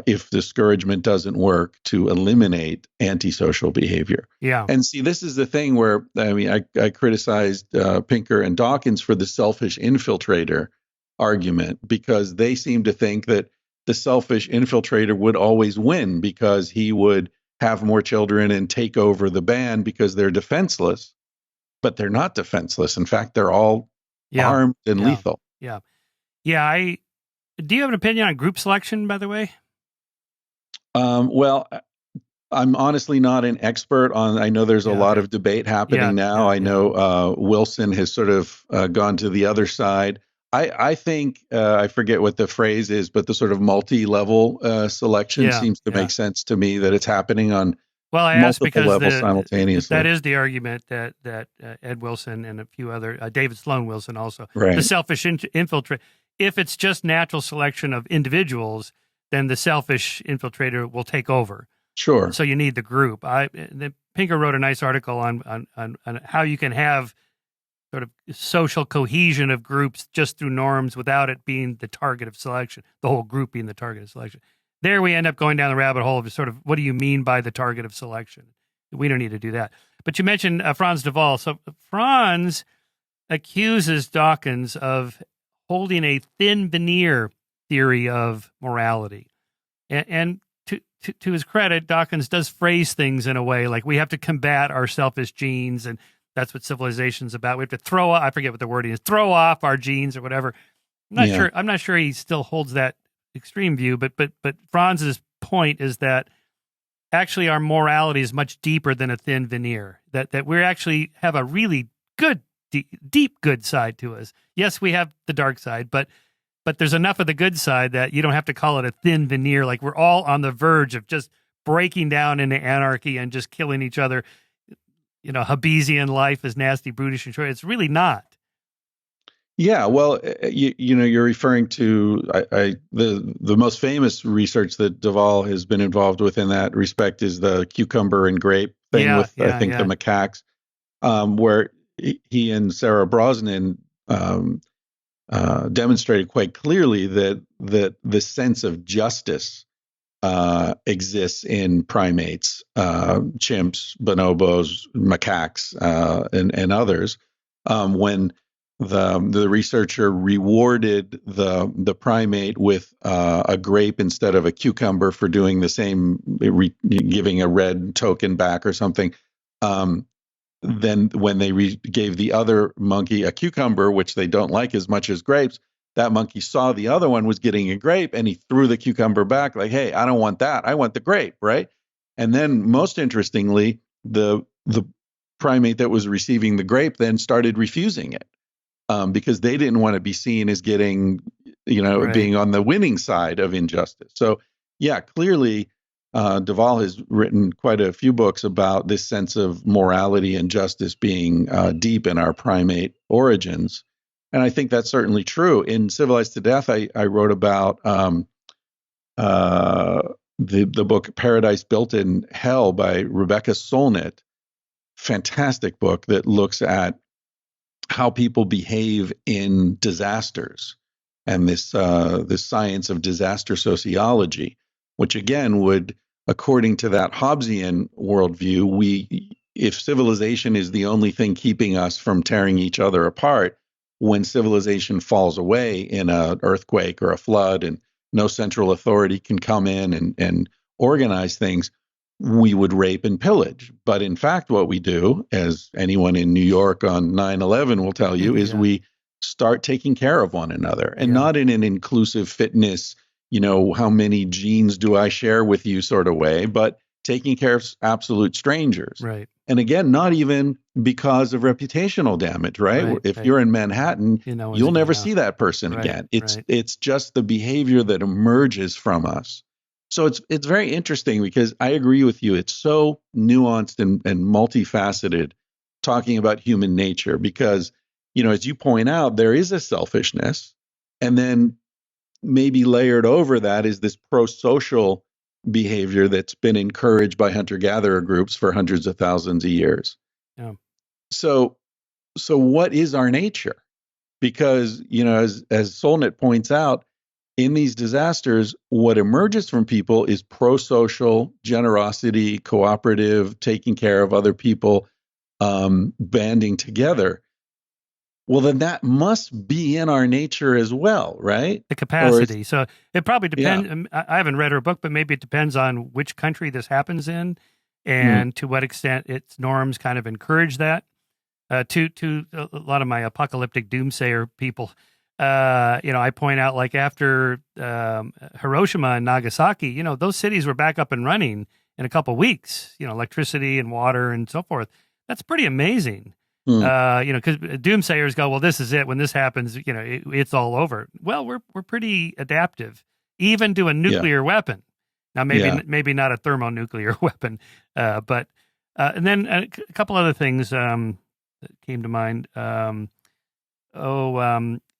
if discouragement doesn't work, to eliminate antisocial behavior. Yeah. And see, this is the thing where, I criticized Pinker and Dawkins for the selfish infiltrator argument, because they seem to think that the selfish infiltrator would always win because he would have more children and take over the band because they're defenseless. But they're not defenseless. In fact, they're all armed and lethal. Yeah. Yeah. Do you have an opinion on group selection, by the way? Well, I'm honestly not an expert on. I know there's a lot of debate happening now. I know Wilson has sort of gone to the other side. I think, I forget what the phrase is, but the sort of multi-level selection seems to make sense to me, that it's happening on multiple levels simultaneously. That is the argument that Ed Wilson and a few other, David Sloan Wilson also, right. The selfish infiltrate. If it's just natural selection of individuals, then the selfish infiltrator will take over. Sure. So you need the group. Pinker wrote a nice article on how you can have sort of social cohesion of groups just through norms without it being the target of selection, the whole group being the target of selection. There we end up going down the rabbit hole of sort of, what do you mean by the target of selection? We don't need to do that. But you mentioned Franz de Waal. So Franz accuses Dawkins of holding a thin veneer theory of morality. And to his credit, Dawkins does phrase things in a way like, we have to combat our selfish genes, and that's what civilization's about. We have to throw off, I forget what the wording is, throw off our genes or whatever. I'm not sure he still holds that extreme view, but Franz's point is that actually our morality is much deeper than a thin veneer, that we actually have a really good deep good side to us. Yes, we have the dark side, but there's enough of the good side that you don't have to call it a thin veneer. Like we're all on the verge of just breaking down into anarchy and just killing each other. Hobbesian life is nasty, brutish, and short. It's really not. Yeah, well, you're referring to the most famous research that Duvall has been involved with in that respect is the cucumber and grape thing with the macaques, where he and Sarah Brosnan demonstrated quite clearly that the sense of justice exists in primates, chimps, bonobos, macaques, and others. When the researcher rewarded the primate with a grape instead of a cucumber for doing the same, giving a red token back or something. Then when they gave the other monkey a cucumber, which they don't like as much as grapes, that monkey saw the other one was getting a grape and he threw the cucumber back like, hey, I don't want that. I want the grape, right? And then most interestingly, the primate that was receiving the grape then started refusing it. Because they didn't want to be seen as getting, being on the winning side of injustice. So, yeah, clearly, Duvall has written quite a few books about this sense of morality and justice being deep in our primate origins. And I think that's certainly true. In Civilized to Death, I wrote about the book Paradise Built in Hell by Rebecca Solnit. Fantastic book that looks at how people behave in disasters and this science of disaster sociology, which again would, according to that Hobbesian worldview, if civilization is the only thing keeping us from tearing each other apart, when civilization falls away in an earthquake or a flood and no central authority can come in and organize things, we would rape and pillage. But in fact, what we do, as anyone in New York on 9/11 will tell you, is we start taking care of one another, and not in an inclusive fitness, how many genes do I share with you sort of way, but taking care of absolute strangers. Right. And again, not even because of reputational damage, right? If you're in Manhattan, you'll never see that person again. It's just the behavior that emerges from us. So it's very interesting because I agree with you. It's so nuanced and multifaceted talking about human nature because, as you point out, there is a selfishness, and then maybe layered over that is this pro-social behavior that's been encouraged by hunter-gatherer groups for hundreds of thousands of years. Yeah. So what is our nature? Because, as Solnit points out, in these disasters, what emerges from people is pro-social, generosity, cooperative, taking care of other people, banding together. Well, then that must be in our nature as well, right? The capacity. So it probably depends. Yeah. I haven't read her book, but maybe it depends on which country this happens in and to what extent its norms kind of encourage that. To a lot of my apocalyptic doomsayer people, I point out like after Hiroshima and Nagasaki, those cities were back up and running in a couple of weeks, electricity and water and so forth. That's pretty amazing. Because doomsayers go, well, this is it. When this happens, it's all over. Well, we're pretty adaptive, even to a nuclear weapon. Now, maybe not a thermonuclear weapon, but and then a couple other things that came to mind.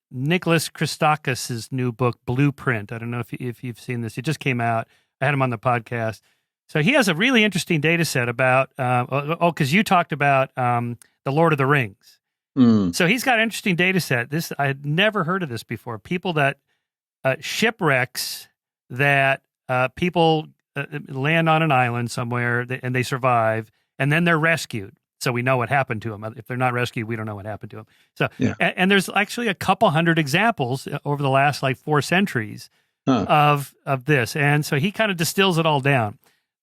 Nicholas Christakis' new book, Blueprint. I don't know if you've seen this. It just came out. I had him on the podcast. So he has a really interesting data set about, because you talked about the Lord of the Rings. So he's got an interesting data set. I had never heard of this before. People that shipwrecks that people land on an island somewhere and they survive, and then they're rescued. So we know what happened to them. If they're not rescued, we don't know what happened to them. So, and there's actually a couple hundred examples over the last 4 centuries of this. And so he kind of distills it all down.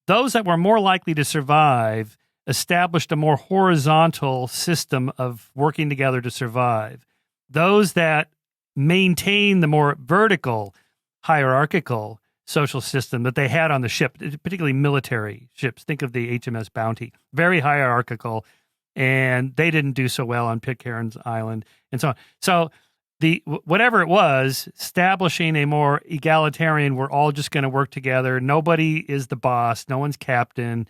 Those that were more likely to survive established a more horizontal system of working together to survive. Those that maintain the more vertical, hierarchical social system that they had on the ship, particularly military ships. Think of the HMS Bounty, very hierarchical. and they didn't do so well on Pitcairn's Island, and so on. So whatever it was, establishing a more egalitarian, we're all just going to work together. Nobody is the boss. No one's captain.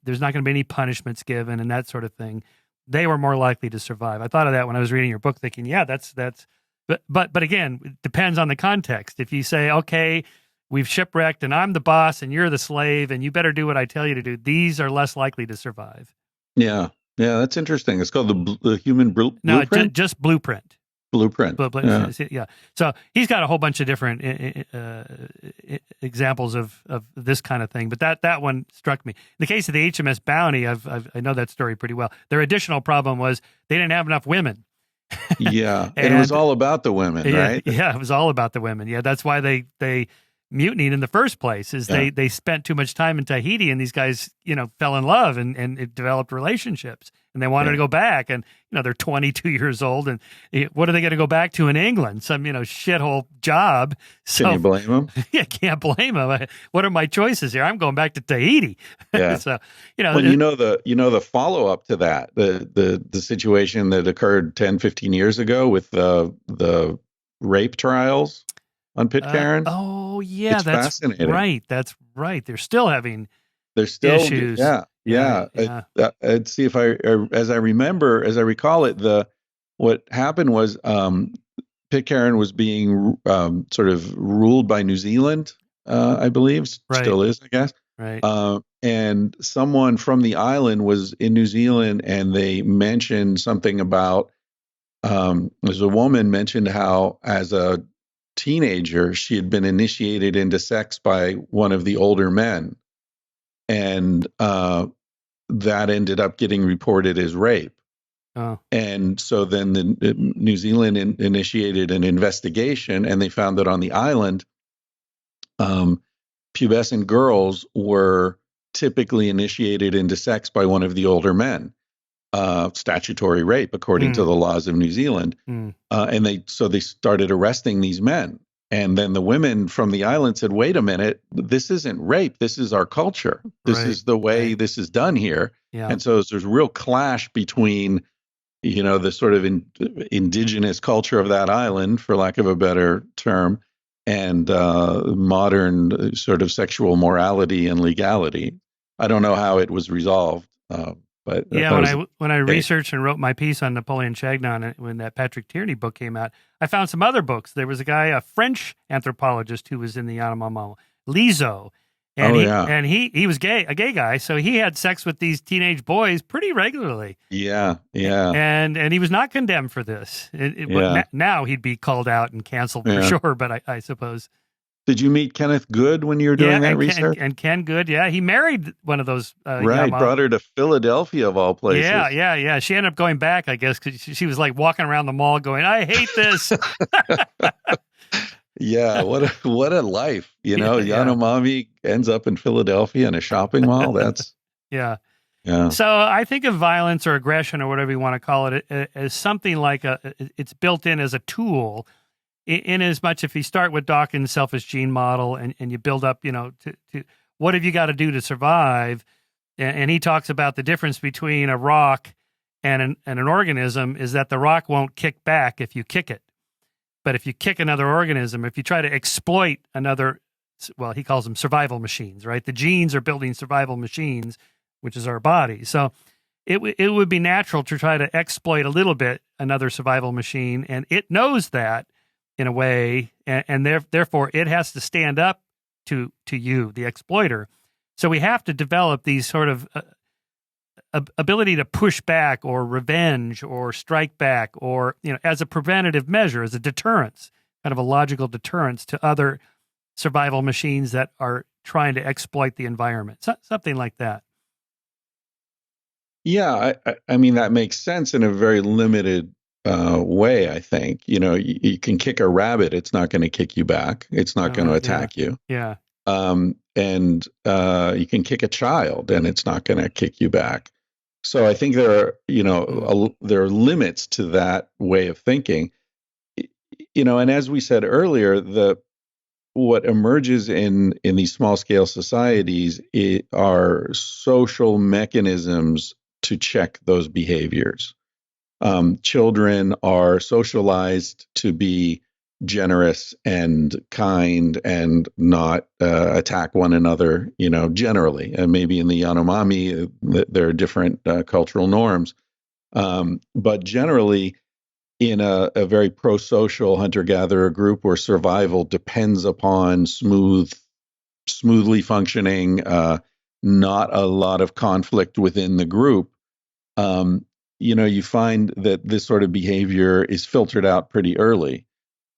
There's not going to be any punishments given and that sort of thing. They were more likely to survive. I thought of that when I was reading your book, thinking, yeah, that's. But again, it depends on the context. If you say, okay, we've shipwrecked and I'm the boss and you're the slave and you better do what I tell you to do, these are less likely to survive. Yeah, that's interesting. It's called the human blueprint. No, just blueprint. Blueprint. Yeah. So he's got a whole bunch of different examples of this kind of thing, but that one struck me. In the case of the HMS Bounty, I know that story pretty well. Their additional problem was they didn't have enough women. Yeah, and it was all about the women, right? Yeah, it was all about the women. Yeah, that's why they mutinied in the first place. They spent too much time in Tahiti, and these guys fell in love and it developed relationships, and they wanted to go back. And they're 22 years old, and what are they going to go back to in England? Some shithole job. So, can you blame them? Yeah, can't blame them. What are my choices here? I'm going back to Tahiti. Yeah. So well, the follow up to that, the situation that occurred 10, 15 years ago with the rape trials on Pitcairn. That's fascinating. Right. That's right. They're still having issues. Yeah. Let's see if as I recall it, what happened was Pitcairn was being sort of ruled by New Zealand, I believe, still is, I guess. Right. And someone from the island was in New Zealand, and they mentioned something about there's a woman mentioned how as a teenager she had been initiated into sex by one of the older men, and that ended up getting reported as rape. Oh. And so then the New Zealand initiated an investigation, and they found that on the island, pubescent girls were typically initiated into sex by one of the older men. Statutory rape, according to the laws of New Zealand. And they started arresting these men. And then the women from the island said, wait a minute, this isn't rape. This is our culture. This is the way this is done here. Yeah. And so there's real clash between, the sort of indigenous culture of that island, for lack of a better term, and modern sort of sexual morality and legality. I don't know how it was resolved. But yeah, when I researched and wrote my piece on Napoleon Chagnon, when that Patrick Tierney book came out, I found some other books. There was a French anthropologist who was in the Yanomamo, Lizo, and he was a gay guy, so he had sex with these teenage boys pretty regularly. Yeah. And he was not condemned for this. Now he'd be called out and canceled for sure. But I suppose. Did you meet Kenneth Good when you were doing that research? And Ken Good, he married one of those. Brought her to Philadelphia of all places. Yeah. She ended up going back, I guess, because she was like walking around the mall going, "I hate this." Yeah, what a life, Yanomami ends up in Philadelphia in a shopping mall. That's yeah. So I think of violence or aggression or whatever you want to call it as something like it's built in as a tool. In as much, if you start with Dawkins' selfish gene model and you build up, to what have you got to do to survive? And he talks about the difference between a rock and an organism is that the rock won't kick back if you kick it. But if you kick another organism, if you try to exploit another, well, he calls them survival machines, right? The genes are building survival machines, which is our body. So it would be natural to try to exploit a little bit another survival machine, and it knows that in a way, and therefore it has to stand up to you, the exploiter. So we have to develop these sort of ability to push back or revenge or strike back or, as a preventative measure, as a deterrence, kind of a logical deterrence to other survival machines that are trying to exploit the environment, something like that. Yeah, I mean, that makes sense in a very limited way, I think. You can kick a rabbit, it's not going to kick you back. It's not going to attack you. Yeah. And you can kick a child and it's not going to kick you back. So I think there are limits to that way of thinking. And as we said earlier, what emerges in these small scale societies are social mechanisms to check those behaviors. Children are socialized to be generous and kind and not attack one another, generally. And maybe in the Yanomami, there are different cultural norms. But generally, in a very pro-social hunter-gatherer group where survival depends upon smoothly functioning, not a lot of conflict within the group, you find that this sort of behavior is filtered out pretty early.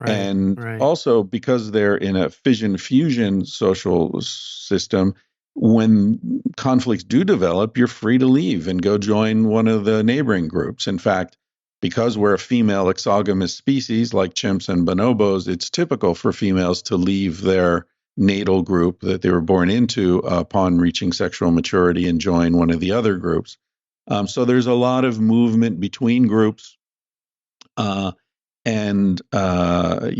And also because they're in a fission-fusion social system, when conflicts do develop, you're free to leave and go join one of the neighboring groups. In fact, because we're a female exogamous species like chimps and bonobos, it's typical for females to leave their natal group that they were born into upon reaching sexual maturity and join one of the other groups. So there's a lot of movement between groups. And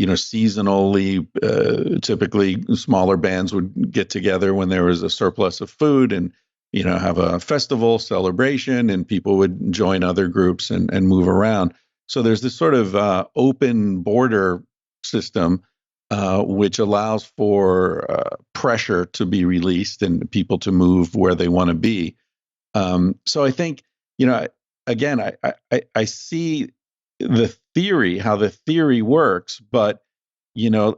seasonally, typically smaller bands would get together when there was a surplus of food and, have a festival celebration, and people would join other groups and move around. So there's this sort of open border system, which allows for pressure to be released and people to move where they want to be. So I think, again, I see the theory, how the theory works, but,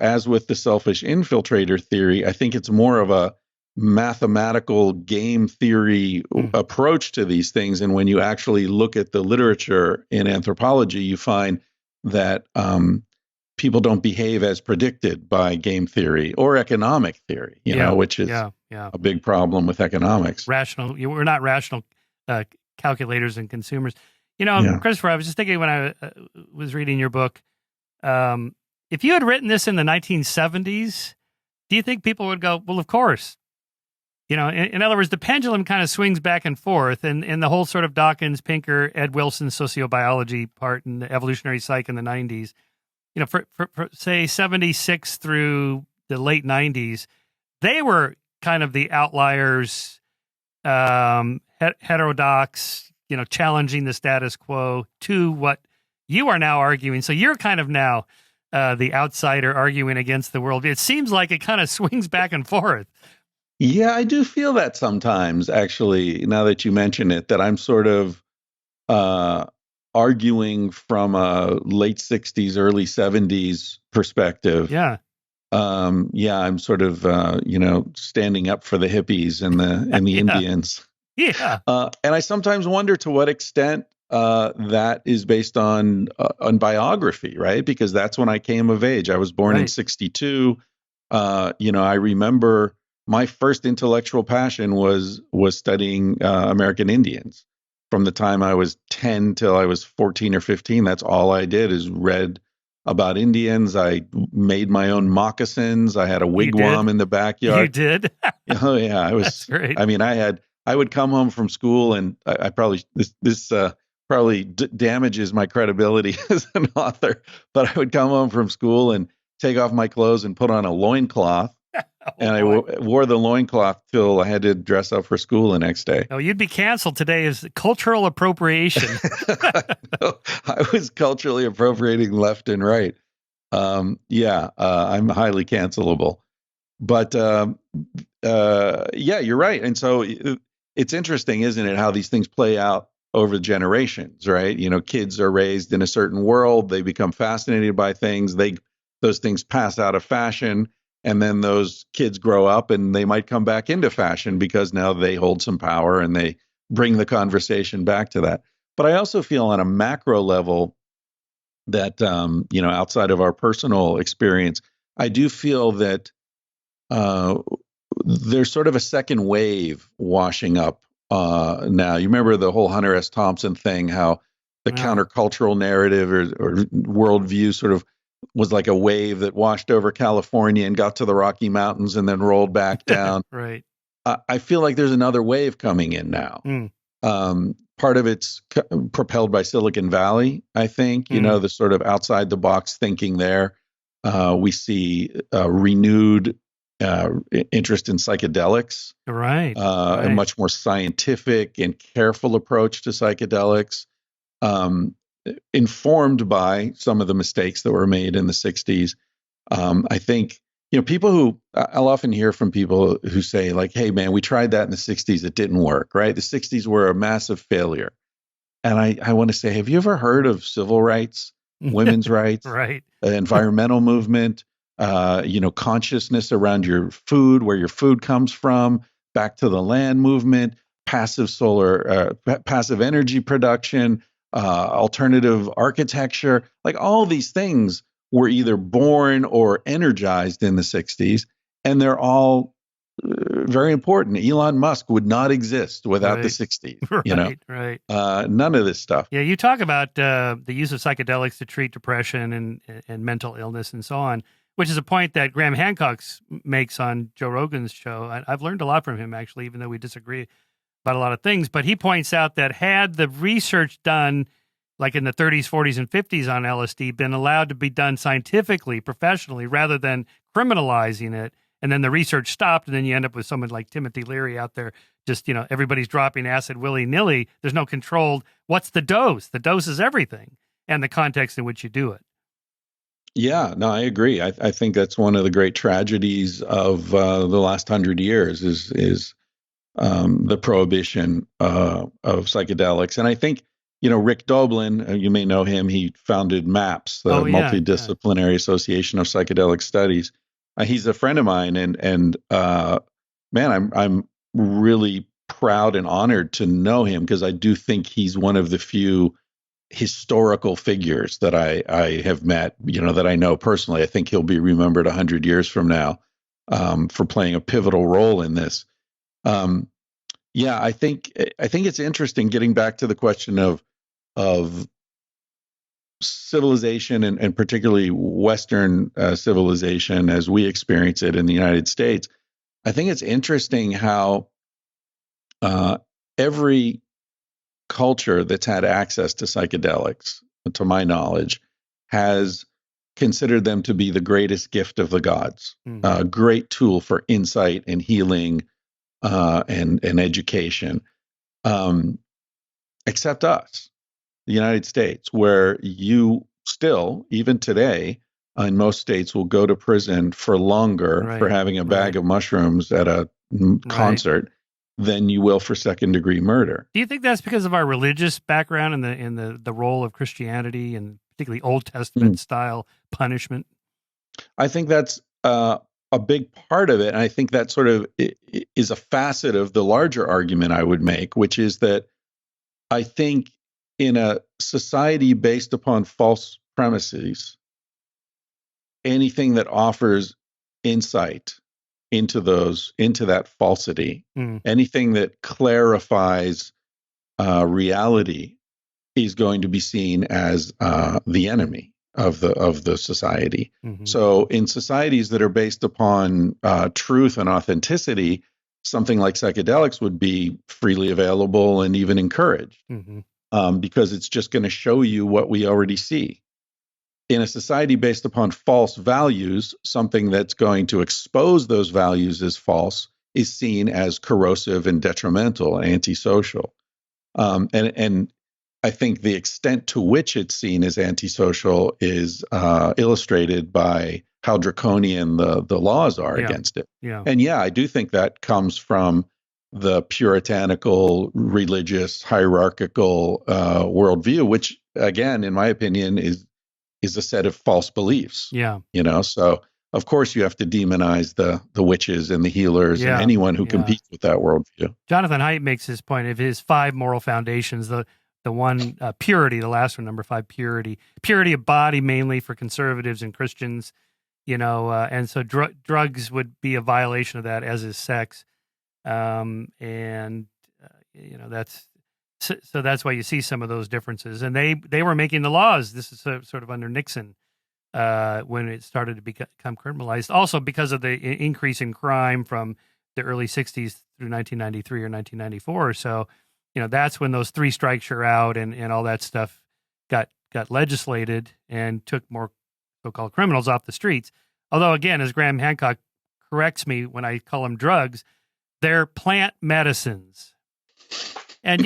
as with the selfish infiltrator theory, I think it's more of a mathematical game theory approach to these things. And when you actually look at the literature in anthropology, you find that people don't behave as predicted by game theory or economic theory, which is a big problem with economics. We're not rational calculators and consumers. Christopher, I was just thinking when I was reading your book, if you had written this in the 1970s, do you think people would go, well, of course? In other words, the pendulum kind of swings back and forth, and the whole sort of Dawkins, Pinker, Ed Wilson sociobiology part in the evolutionary psych in the 90s, for say 76 through the late 90s, they were kind of the outliers, heterodox, challenging the status quo to what you are now arguing. So you're kind of now the outsider arguing against the world. It seems like it kind of swings back and forth. Yeah, I do feel that sometimes, actually, now that you mention it, that I'm sort of arguing from a late 60s, early 70s perspective. Yeah. I'm sort of, standing up for the hippies and the Indians. Yeah. And I sometimes wonder to what extent that is based on biography, right? Because that's when I came of age. I was born in 62. I remember my first intellectual passion was studying American Indians. From the time I was 10 till I was 14 or 15, that's all I did is read about Indians. I made my own moccasins. I had a wigwam in the backyard. You did? Oh yeah, I was. That's great. I mean, I would come home from school, and I probably this probably damages my credibility as an author. But I would come home from school and take off my clothes and put on a loincloth. I wore the loincloth till I had to dress up for school the next day. Oh, you'd be canceled today as cultural appropriation. I was culturally appropriating left and right. I'm highly cancelable. But you're right. And so it's interesting, isn't it, how these things play out over generations, right? Kids are raised in a certain world. They become fascinated by things. Those things pass out of fashion. And then those kids grow up and they might come back into fashion because now they hold some power and they bring the conversation back to that. But I also feel on a macro level that, outside of our personal experience, I do feel that there's sort of a second wave washing up now. You remember the whole Hunter S. Thompson thing, how the countercultural narrative or worldview sort of was like a wave that washed over California and got to the Rocky Mountains and then rolled back down. Right. I feel like there's another wave coming in now. Part of it's propelled by Silicon Valley, I think, the sort of outside the box thinking there. We see renewed interest in psychedelics, Right. a much more scientific and careful approach to psychedelics, um, informed by some of the mistakes that were made in the 60s. I think, people who I'll often hear from people who say, like, hey, man, we tried that in the 60s. It didn't work, right? The 60s were a massive failure. And I want to say, have you ever heard of civil rights, women's rights, Right. environmental movement, consciousness around your food, where your food comes from, back to the land movement, passive energy production, alternative architecture, like all these things were either born or energized in the 60s, and they're all very important. Elon Musk would not exist without the Right. 60s, Right. none of this stuff. Yeah, you talk about the use of psychedelics to treat depression and mental illness and so on, which is a point that Graham Hancock makes on Joe Rogan's show. I've learned a lot from him, actually, even though we disagree about a lot of things. But he points out that had the research done like in the 30s, 40s, and 50s on LSD been allowed to be done scientifically, professionally, rather than criminalizing it, and then the research stopped, and then you end up with someone like Timothy Leary out there, just, everybody's dropping acid willy-nilly. There's no controlled, what's the dose? The dose is everything, and the context in which you do it. Yeah, no, I agree. I think that's one of the great tragedies of the last 100 years is the prohibition of psychedelics. And I think, Rick Doblin, you may know him. He founded MAPS, the Multidisciplinary Association of Psychedelic Studies. He's a friend of mine, and man, I'm really proud and honored to know him, because I do think he's one of the few historical figures that I have met, that I know personally. I think he'll be remembered 100 years from now for playing a pivotal role in this. I think it's interesting, getting back to the question of civilization, and particularly Western civilization as we experience it in the United States. I think it's interesting how every culture that's had access to psychedelics, to my knowledge, has considered them to be the greatest gift of the gods, a great tool for insight and healing and education, except us, the United States, where you still, even today, in most states, will go to prison for longer for having a bag of mushrooms at a concert than you will for second-degree murder. Do you think that's because of our religious background and the role of Christianity, and particularly Old Testament style punishment? I think that's a big part of it. And I think that sort of is a facet of the larger argument I would make, which is that I think in a society based upon false premises, anything that offers insight into that falsity, anything that clarifies reality, is going to be seen as the enemy of the society. So in societies that are based upon truth and authenticity, something like psychedelics would be freely available and even encouraged, because it's just going to show you what we already see. In a society based upon false values, something that's going to expose those values as false is seen as corrosive and detrimental, antisocial. And I think the extent to which it's seen as antisocial is illustrated by how draconian the laws are against it. And I do think that comes from the puritanical, religious, hierarchical worldview, which, again, in my opinion, is a set of false beliefs. So of course you have to demonize the witches and the healers and anyone who competes with that worldview. Jonathan Haidt makes his point of his 5 moral foundations. The one, purity, the last one, number 5, purity of body, mainly for conservatives and Christians, and so drugs would be a violation of that, as is sex. That's so that's why you see some of those differences. And they were making the laws. This is sort of under Nixon, when it started to become criminalized. Also because of the increase in crime from the early 60s through 1993 or 1994 or so. That's when those 3 strikes you're out and all that stuff got legislated and took more so-called criminals off the streets. Although, again, as Graham Hancock corrects me when I call them drugs. They're plant medicines. And,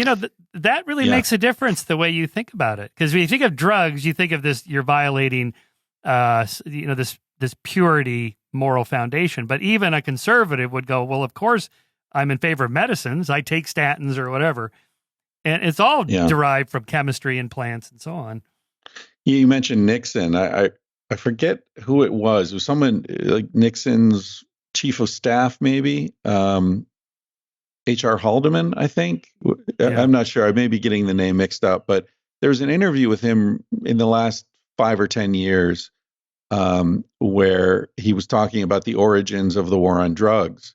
that really makes a difference the way you think about it. Because when you think of drugs, you think of this, you're violating, this purity moral foundation. But even a conservative would go, well, of course, I'm in favor of medicines. I take statins or whatever. And it's all derived from chemistry and plants and so on. You mentioned Nixon. I forget who it was. It was someone like Nixon's chief of staff, maybe. H.R. Haldeman, I think. I'm not sure. I may be getting the name mixed up, but there was an interview with him in the last 5 or 10 years where he was talking about the origins of the war on drugs.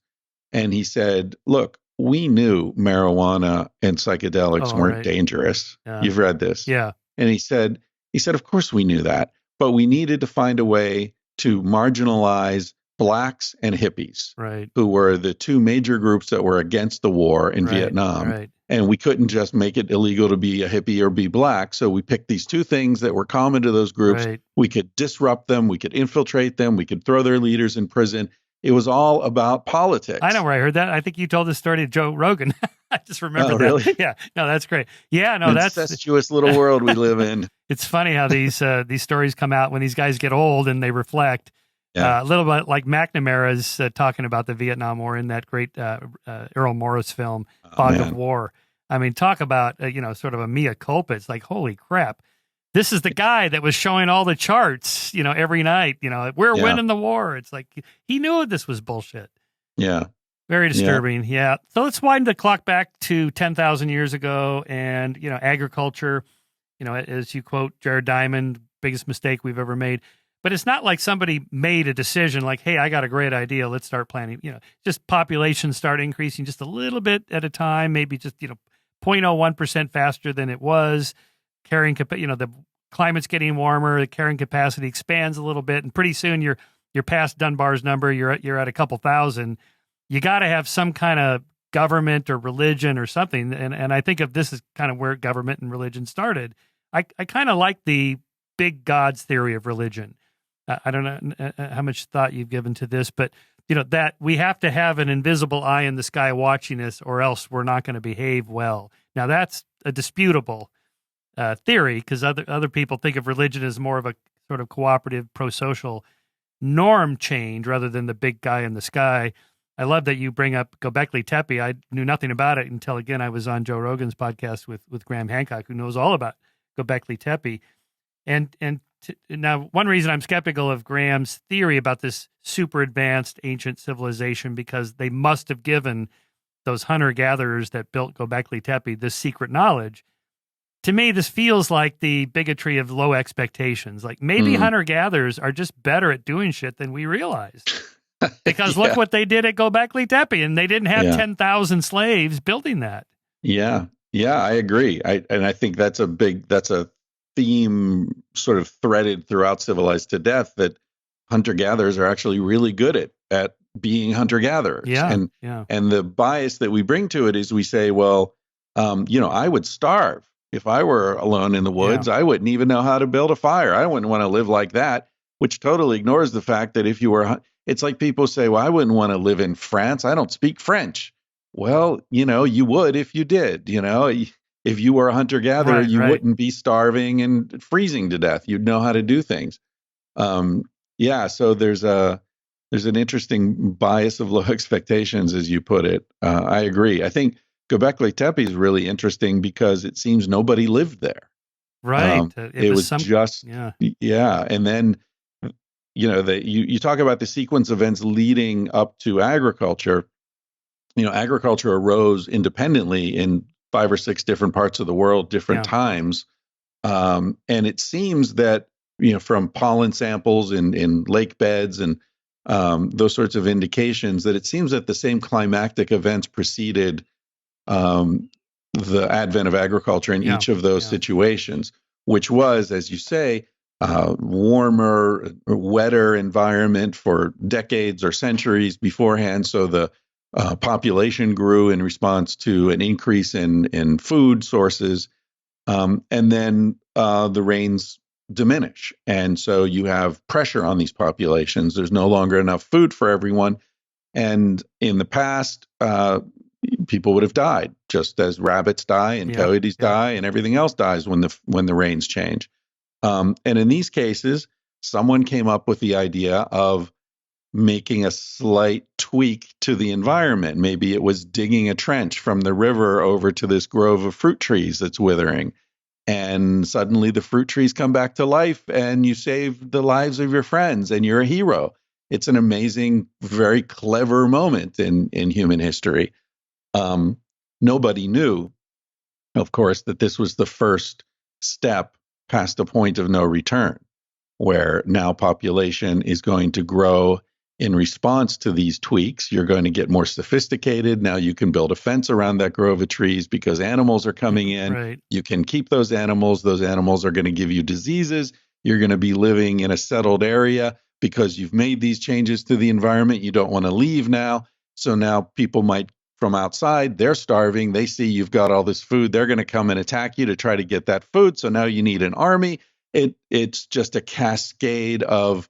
And he said, look, we knew marijuana and psychedelics weren't dangerous. Yeah. You've read this. Yeah. And he said, of course we knew that, but we needed to find a way to marginalize blacks and hippies, who were the two major groups that were against the war in Vietnam. Right. And we couldn't just make it illegal to be a hippie or be black. So we picked these two things that were common to those groups. Right. We could disrupt them. We could infiltrate them. We could throw their leaders in prison. It was all about politics. I know where I heard that. I think you told this story to Joe Rogan. I just remember that. Really? Yeah. No, that's great. Yeah, no, that's incestuous little world we live in. It's funny how these stories come out when these guys get old and they reflect. Yeah. A little bit like McNamara's talking about the Vietnam War in that great Earl Morris film, Fog of War. I mean, talk about, sort of a mea culpa. It's like, holy crap. This is the guy that was showing all the charts, every night, we're winning the war. It's like, he knew this was bullshit. Yeah. Very disturbing. Yeah. So let's wind the clock back to 10,000 years ago and, agriculture, as you quote Jared Diamond, biggest mistake we've ever made. But it's not like somebody made a decision like, hey, I got a great idea. Let's start planning. Just populations start increasing just a little bit at a time, maybe just, 0.01% faster than it was. The climate's getting warmer, the carrying capacity expands a little bit, and pretty soon you're past Dunbar's number, you're at a couple thousand. You got to have some kind of government or religion or something. And I think of this as kind of where government and religion started. I kind of like the big gods theory of religion. I don't know how much thought you've given to this, but that we have to have an invisible eye in the sky watching us, or else we're not going to behave well. Now that's a disputable theory, because other people think of religion as more of a sort of cooperative, pro-social norm change rather than the big guy in the sky. I love that you bring up Gobekli Tepe. I knew nothing about it until, again, I was on Joe Rogan's podcast with Graham Hancock, who knows all about Gobekli Tepe. Now, one reason I'm skeptical of Graham's theory about this super advanced ancient civilization, because they must have given those hunter-gatherers that built Gobekli Tepe this secret knowledge. To me, this feels like the bigotry of low expectations. Like maybe hunter-gatherers are just better at doing shit than we realize. Because look what they did at Gobekli Tepe, and they didn't have 10,000 slaves building that. Yeah, I agree. I think that's a theme sort of threaded throughout Civilized to Death, that hunter-gatherers are actually really good at being hunter-gatherers. And the bias that we bring to it is we say, well, I would starve if I were alone in the woods. I wouldn't even know how to build a fire. I wouldn't want to live like that, which totally ignores the fact that if you were, it's like people say, well, I wouldn't want to live in France. I don't speak French. Well, you would if you did. If you were a hunter-gatherer, you wouldn't be starving and freezing to death. You'd know how to do things. So there's an interesting bias of low expectations, as you put it. I agree. I think Gobekli Tepe is really interesting because it seems nobody lived there. Right. It was just. And then, you talk about the sequence of events leading up to agriculture. Agriculture arose independently in 5 or 6 different parts of the world, different times. And it seems that, from pollen samples in lake beds and those sorts of indications, that it seems that the same climactic events preceded the advent of agriculture in each of those situations, which was, as you say, warmer, wetter environment for decades or centuries beforehand. So the population grew in response to an increase in food sources, and then the rains diminish. And so you have pressure on these populations. There's no longer enough food for everyone. And in the past, people would have died, just as rabbits die and coyotes die and everything else dies when the rains change. And in these cases, someone came up with the idea of making a slight tweak to the environment. Maybe it was digging a trench from the river over to this grove of fruit trees that's withering. And suddenly the fruit trees come back to life and you save the lives of your friends and you're a hero. It's an amazing, very clever moment in human history. Nobody knew, of course, that this was the first step past a point of no return, where now population is going to grow in response to these tweaks. You're going to get more sophisticated. Now you can build a fence around that grove of trees because animals are coming in. Right. You can keep those animals. Those animals are going to give you diseases. You're going to be living in a settled area because you've made these changes to the environment. You don't want to leave now. So now people might from outside, they're starving. They see you've got all this food. They're going to come and attack you to try to get that food. So now you need an army. It's just a cascade of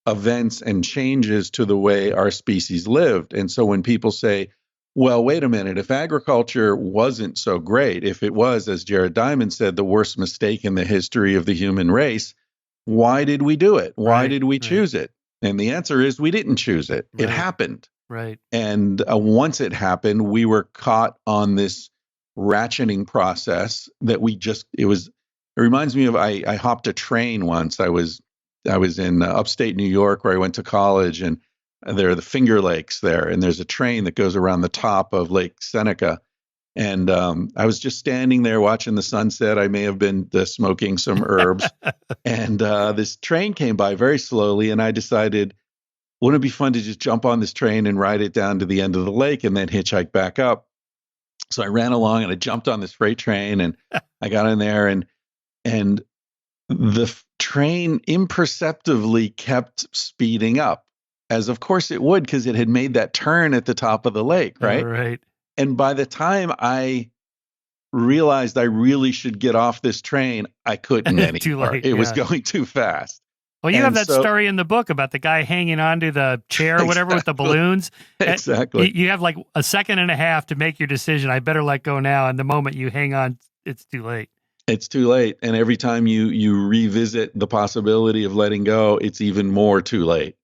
events and changes to the way our species lived. And so when people say, well, wait a minute, if agriculture wasn't so great, if it was, as Jared Diamond said, the worst mistake in the history of the human race, why did we do it? Why did we choose it? And the answer is we didn't choose it. It happened. Right. And once it happened, we were caught on this ratcheting process that it reminds me of, I hopped a train once. I was in upstate New York where I went to college, and there are the Finger Lakes there, and there's a train that goes around the top of Lake Seneca. And I was just standing there watching the sunset. I may have been smoking some herbs. And this train came by very slowly, and I decided, wouldn't it be fun to just jump on this train and ride it down to the end of the lake and then hitchhike back up? So I ran along and I jumped on this freight train, and I got in there, and the train imperceptibly kept speeding up, as of course it would, because it had made that turn at the top of the lake, right? Right. And by the time I realized I really should get off this train, I couldn't anymore. Too late, It was going too fast. Well, you have that story in the book about the guy hanging onto the chair or whatever with the balloons. Exactly. You have like a second and a half to make your decision. I better let go now. And the moment you hang on, it's too late. It's too late. And every time you revisit the possibility of letting go, it's even more too late.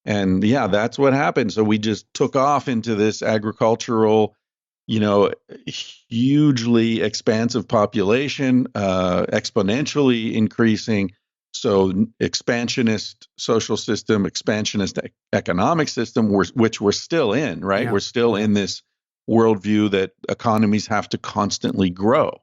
And yeah, that's what happened. So we just took off into this agricultural, hugely expansive population, exponentially increasing. So expansionist social system, expansionist economic system, which we're still in, right? Yeah. We're still in this worldview that economies have to constantly grow.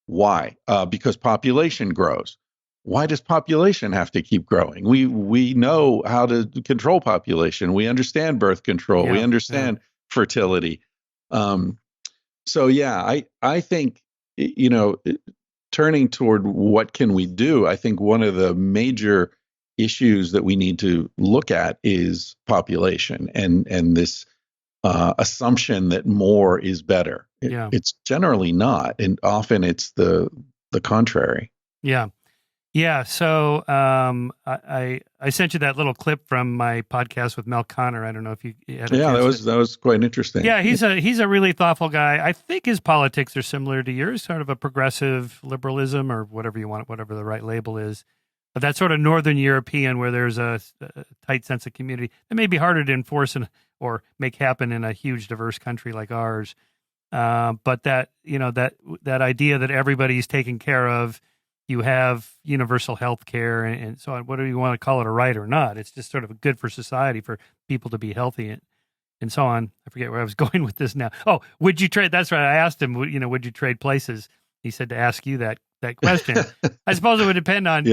Why? Because population grows. Why does population have to keep growing? We know how to control population. We understand birth control. We understand fertility. So yeah, I think, turning toward what can we do, I think one of the major issues that we need to look at is population and this assumption that more is better. It's generally not, and often it's the contrary. Yeah. So I sent you that little clip from my podcast with Mel Connor. I don't know if you had a chance. That was quite interesting. Yeah, he's a really thoughtful guy. I think his politics are similar to yours, sort of a progressive liberalism or whatever you want, whatever the right label is. But that sort of Northern European where there's a tight sense of community. It may be harder to enforce or make happen in a huge, diverse country like ours. But that idea that everybody's taken care of, you have universal health care and so on, whether you want to call it a right or not, it's just sort of good for society for people to be healthy and so on. I forget where I was going with this now. Oh, would you trade? That's right. I asked him, would you trade places? He said to ask you that question. I suppose it would depend on,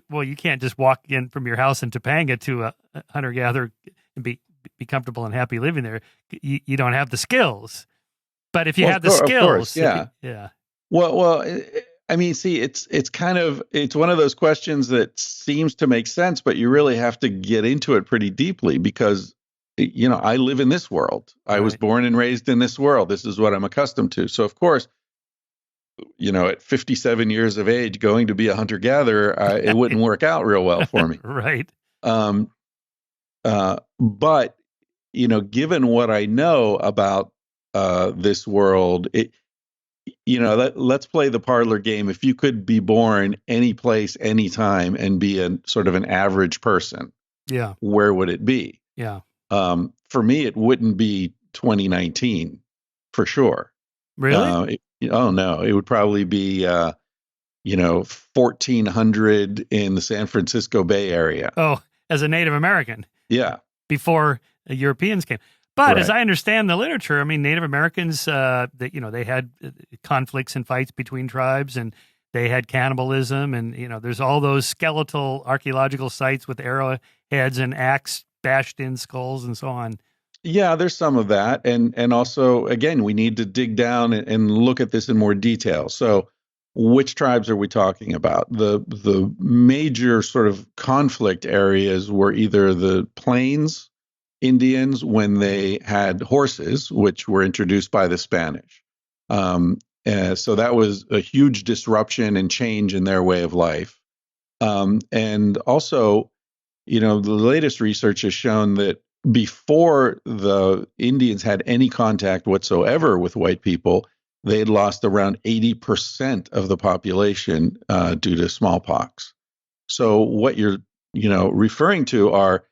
well, you can't just walk in from your house in Topanga to a hunter-gatherer and be comfortable and happy living there. You don't have the skills. But if you have the skills, course, yeah. Well, I mean, see, it's one of those questions that seems to make sense, but you really have to get into it pretty deeply because, I live in this world. I was born and raised in this world. This is what I'm accustomed to. So, of course, at 57 years of age, going to be a hunter-gatherer, it wouldn't work out real well for me. Right. But given what I know about this world, let's play the parlor game. If you could be born any place, anytime, and be a sort of an average person, Yeah. where would it be? Yeah. For me, it wouldn't be 2019 for sure. Really? Oh no, it would probably be 1400 in the San Francisco Bay Area. Oh, as a Native American. Yeah. Before Europeans came. But as Right. I understand the literature, I mean, Native Americans, they had conflicts and fights between tribes, and they had cannibalism, and there's all those skeletal archaeological sites with arrowheads and axe bashed in skulls and so on. Yeah, there's some of that, and also again, we need to dig down and look at this in more detail. So, which tribes are we talking about? The major sort of conflict areas were either the Plains Indians when they had horses, which were introduced by the Spanish. So that was a huge disruption and change in their way of life. And also, the latest research has shown that before the Indians had any contact whatsoever with white people, they had lost around 80% of the population due to smallpox. So what you're, referring to are,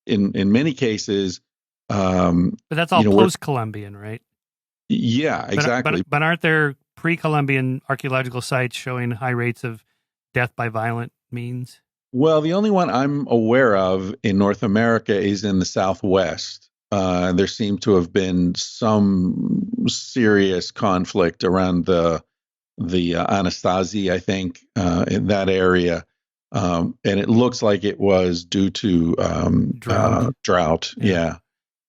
in many cases, but that's all post-Columbian, right? Yeah, exactly. But aren't there pre-Columbian archaeological sites showing high rates of death by violent means? Well, the only one I'm aware of in North America is in the Southwest. There seemed to have been some serious conflict around the Anasazi, I think, in that area. And it looks like it was due to drought. Yeah.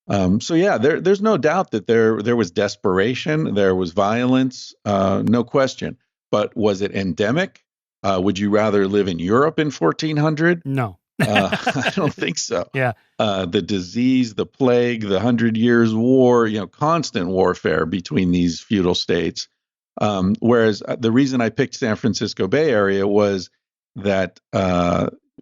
So yeah, there's no doubt that there was desperation, there was violence, no question. But was it endemic? Would you rather live in Europe in 1400? No. I don't think so. Yeah. The disease, the plague, the 100 Years' War, constant warfare between these feudal states. Whereas the reason I picked San Francisco Bay Area was that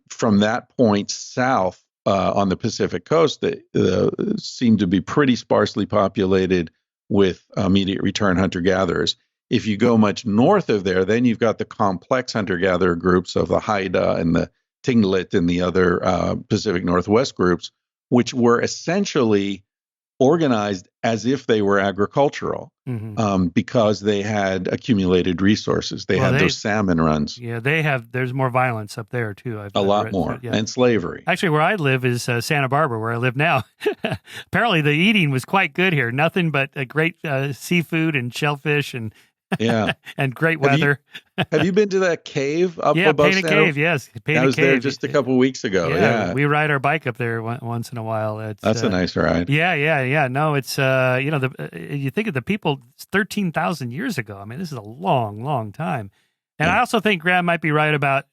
from that point south on the Pacific coast, that seemed to be pretty sparsely populated with immediate return hunter-gatherers. If you go much north of there, then you've got the complex hunter-gatherer groups of the Haida and the Tlingit and the other Pacific Northwest groups, which were essentially organized as if they were agricultural, because they had accumulated resources. They had those salmon runs. Yeah, there's more violence up there too. A lot more, and slavery. Actually, where I live is Santa Barbara, where I live now. Apparently, the eating was quite good here. Nothing but great seafood and shellfish and and great weather. Have you been to that cave up above Painted Cave? Yes, I was there just a couple weeks ago. Yeah, we ride our bike up there once in a while. That's a nice ride. Yeah. No, it's you think of the people 13,000 years ago. I mean, this is a long time. And I also think Graham might be right about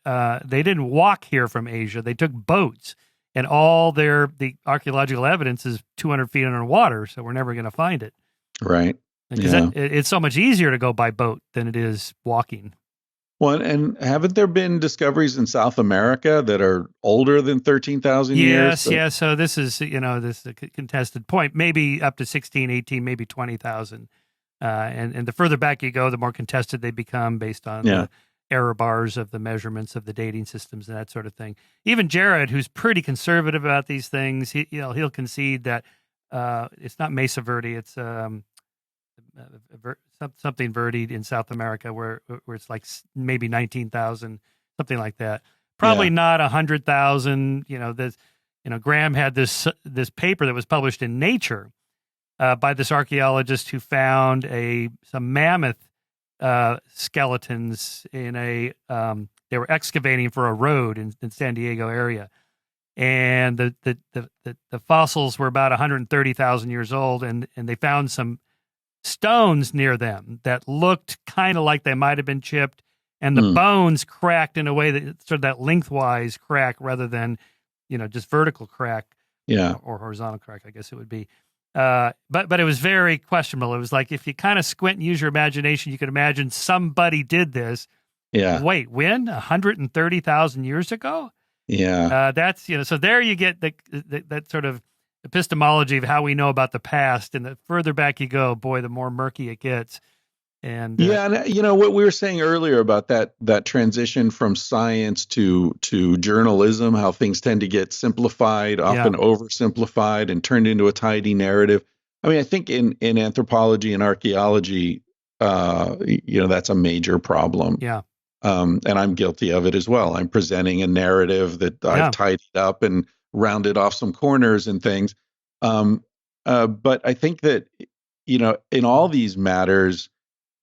they didn't walk here from Asia; they took boats, and all the archaeological evidence is 200 feet underwater, so we're never going to find it. Right. Because it's so much easier to go by boat than it is walking. Well, and haven't there been discoveries in South America that are older than 13,000 years? Yes. So this is, this is a contested point, maybe up to 16, 18, maybe 20,000. And the further back you go, the more contested they become based on the error bars of the measurements of the dating systems and that sort of thing. Even Jared, who's pretty conservative about these things, he'll concede that it's not Mesa Verde, it's something Verde in South America where it's like maybe 19,000, something like that. Probably not 100,000. Graham had this paper that was published in Nature by this archaeologist who found some mammoth skeletons in they were excavating for a road in San Diego area. And the fossils were about 130,000 years old, and they found some stones near them that looked kind of like they might have been chipped, and the bones cracked in a way that sort of that lengthwise crack rather than, just vertical crack, or horizontal crack, I guess it would be. But it was very questionable. It was like if you kind of squint and use your imagination, you could imagine somebody did this. Yeah. Wait, when? 130,000 years ago? Yeah. That's so there you get that sort of epistemology of how we know about the past, and the further back you go, boy, the more murky it gets. And yeah, and what we were saying earlier about that transition from science to journalism, how things tend to get simplified, often oversimplified, and turned into a tidy narrative. I mean, I think in anthropology and archaeology, that's a major problem. Yeah. And I'm guilty of it as well. I'm presenting a narrative that I've tidied up and rounded off some corners and things. But I think that, in all these matters,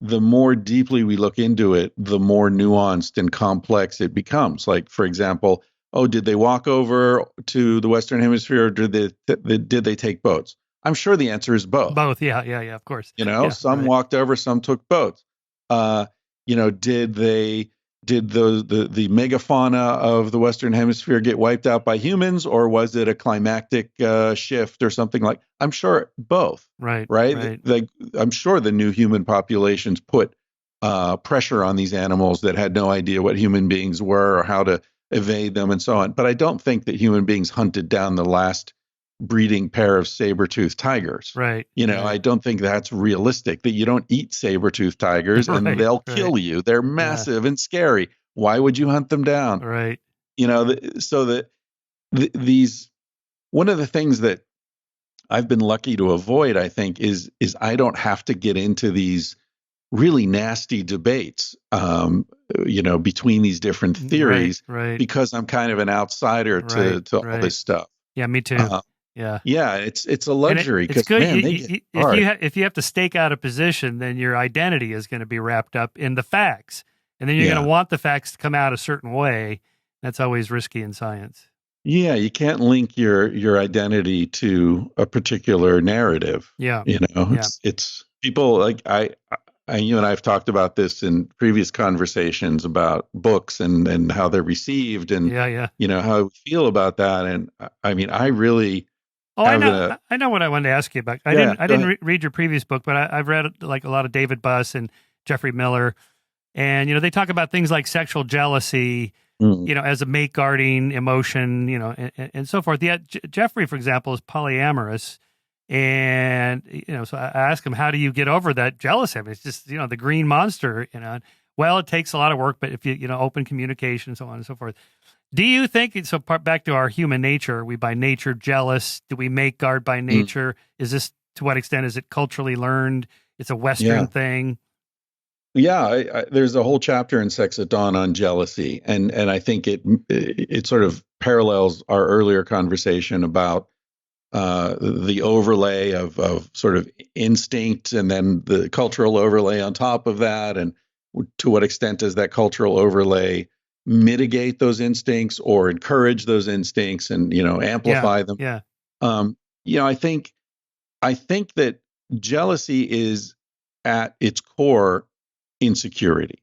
the more deeply we look into it, the more nuanced and complex it becomes. Like, for example, did they walk over to the Western Hemisphere, or did they take boats? I'm sure the answer is both. Both, yeah, of course. Some walked over, some took boats. Did the megafauna of the Western Hemisphere get wiped out by humans, or was it a climactic shift or something like? I'm sure both. Right. I'm sure the new human populations put pressure on these animals that had no idea what human beings were or how to evade them and so on. But I don't think that human beings hunted down the last breeding pair of saber-toothed tigers. Right. I don't think that's realistic, that you don't eat saber-toothed tigers and they'll kill you. They're massive and scary. Why would you hunt them down? Right. So that these, one of the things that I've been lucky to avoid, I think, is I don't have to get into these really nasty debates, between these different theories, because I'm kind of an outsider to all this stuff. Yeah, me too. It's a luxury, because if you have to stake out a position, then your identity is going to be wrapped up in the facts, and then you're going to want the facts to come out a certain way. That's always risky in science. Yeah, you can't link your identity to a particular narrative. Yeah, it's people like you and I have talked about this in previous conversations about books and how they're received, and how we feel about that. And I mean, I really. Oh, I know what I wanted to ask you about. I didn't read your previous book, but I've read like a lot of David Buss and Jeffrey Miller, and they talk about things like sexual jealousy, as a mate guarding emotion, and so forth. Yet Jeffrey, for example, is polyamorous, and so I ask him, how do you get over that jealousy? I mean, it's just the green monster, Well, it takes a lot of work, but if you open communication, so on and so forth. Do you think, so back to our human nature, are we by nature jealous? Do we make guard by nature? Is this, to what extent is it culturally learned? It's a Western thing? Yeah, there's a whole chapter in Sex at Dawn on jealousy. And I think it sort of parallels our earlier conversation about the overlay of sort of instinct, and then the cultural overlay on top of that. And to what extent does that cultural overlay mitigate those instincts or encourage those instincts and amplify them? I think that jealousy is at its core insecurity.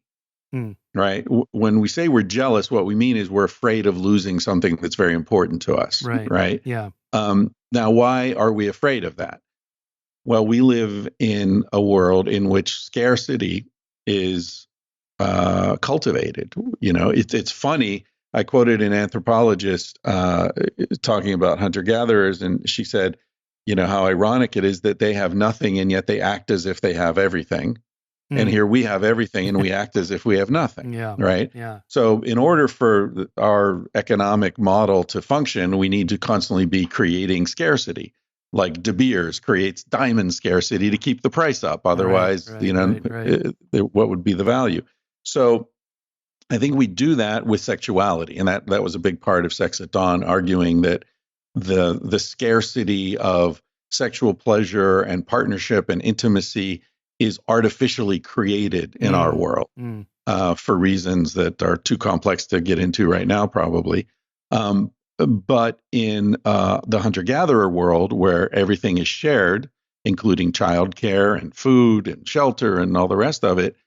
Right? When we say we're jealous, what we mean is we're afraid of losing something that's very important to us. Right? Yeah. Now, why are we afraid of that? Well, we live in a world in which scarcity is cultivated. It's funny. I quoted an anthropologist talking about hunter-gatherers, and she said, how ironic it is that they have nothing and yet they act as if they have everything. And here we have everything and we act as if we have nothing. Right? Yeah. So in order for our economic model to function, we need to constantly be creating scarcity. Like De Beers creates diamond scarcity to keep the price up. Otherwise, what would be the value? So I think we do that with sexuality. And that was a big part of Sex at Dawn, arguing that the scarcity of sexual pleasure and partnership and intimacy is artificially created in our world for reasons that are too complex to get into right now, probably. But in the hunter-gatherer world, where everything is shared, including childcare and food and shelter and all the rest of it,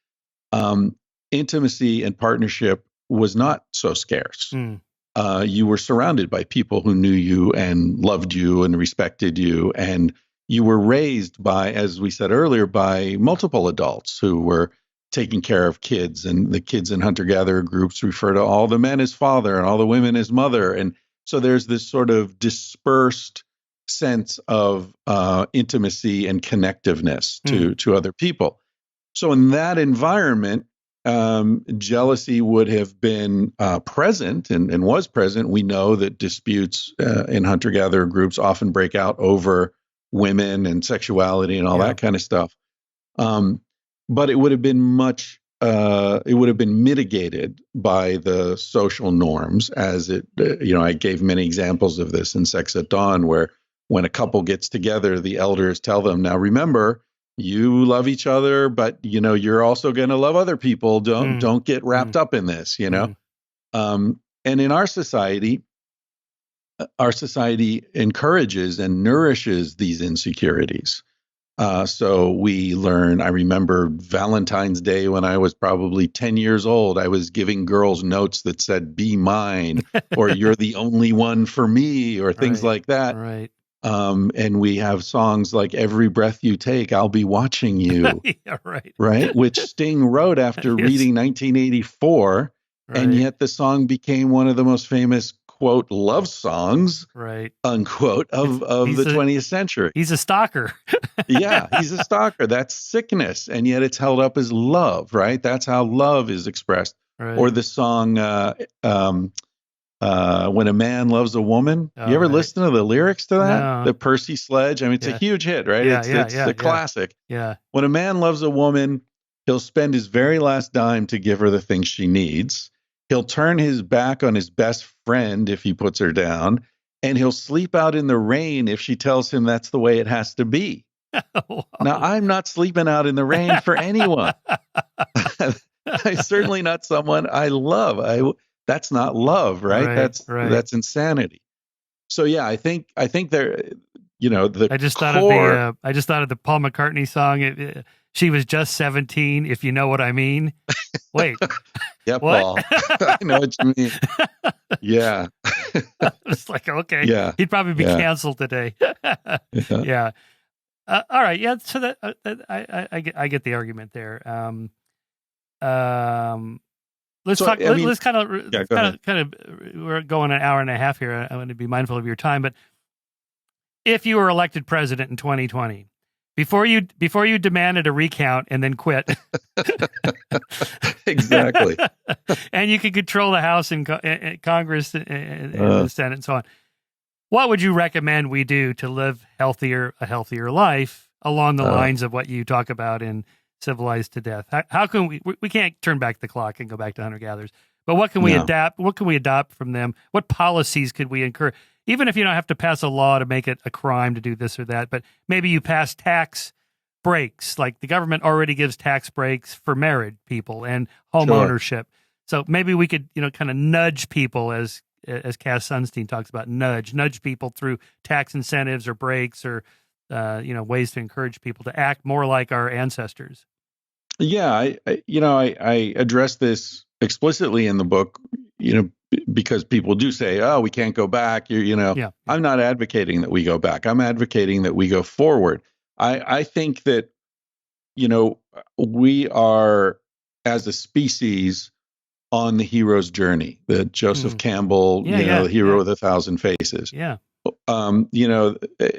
intimacy and partnership was not so scarce. You were surrounded by people who knew you and loved you and respected you, and you were raised by, as we said earlier, by multiple adults who were taking care of kids, and the kids in hunter-gatherer groups refer to all the men as father and all the women as mother. And so there's this sort of dispersed sense of intimacy and connectiveness to other people. So in that environment, jealousy would have been present and was present. We know that disputes in hunter-gatherer groups often break out over women and sexuality and all that kind of stuff. But it would have been it would have been mitigated by the social norms as it, I gave many examples of this in Sex at Dawn, where when a couple gets together, the elders tell them, now remember, you love each other, but you're also going to love other people. Don't get wrapped up in this, And in our society encourages and nourishes these insecurities. So we learn, I remember Valentine's Day when I was probably 10 years old, I was giving girls notes that said, be mine, or you're the only one for me, or things like that. Right. And we have songs like Every Breath You Take, I'll Be Watching You. Yeah, right. Right. Which Sting wrote after reading 1984. Right. And yet the song became one of the most famous, quote, love songs, right, unquote, of the 20th century. He's a stalker. Yeah, he's a stalker. That's sickness. And yet it's held up as love, right? That's how love is expressed. Right. Or the song, When a Man Loves a Woman. You ever listen to the lyrics to that? No. The Percy Sledge. I mean, it's a huge hit, right? It's a classic. Yeah. When a man loves a woman, he'll spend his very last dime to give her the things she needs. He'll turn his back on his best friend if he puts her down, and he'll sleep out in the rain if she tells him that's the way it has to be. Wow. Now, I'm not sleeping out in the rain for anyone. I'm certainly not someone I love. That's not love, right? That's insanity. So yeah, I think there, the I just thought of the Paul McCartney song. She was just 17, if you know what I mean. Wait. Yeah, Paul. I know what you mean. Yeah. It's like, okay. Yeah. He'd probably be canceled today. Yeah. All right. Yeah. So that I get the argument there. Let's talk. Let's kind of. We're going an hour and a half here. I want to be mindful of your time, but if you were elected president in 2020. Before you demanded a recount and then quit. Exactly. And you could control the House and Congress and the Senate and so on. What would you recommend we do to live a healthier life along the lines of what you talk about in Civilized to Death? How can we can't turn back the clock and go back to hunter-gatherers, but what can we adapt? What can we adopt from them? What policies could we incur? Even if you don't have to pass a law to make it a crime to do this or that, but maybe you pass tax breaks, like the government already gives tax breaks for married people and home ownership. So maybe we could, kind of nudge people as Cass Sunstein talks about, nudge people through tax incentives or breaks or, ways to encourage people to act more like our ancestors. Yeah. I address this explicitly in the book, because people do say, oh, we can't go back. I'm not advocating that we go back. I'm advocating that we go forward. I think that, we are, as a species, on the hero's journey, the Joseph Campbell, the hero with 1,000 faces. Yeah.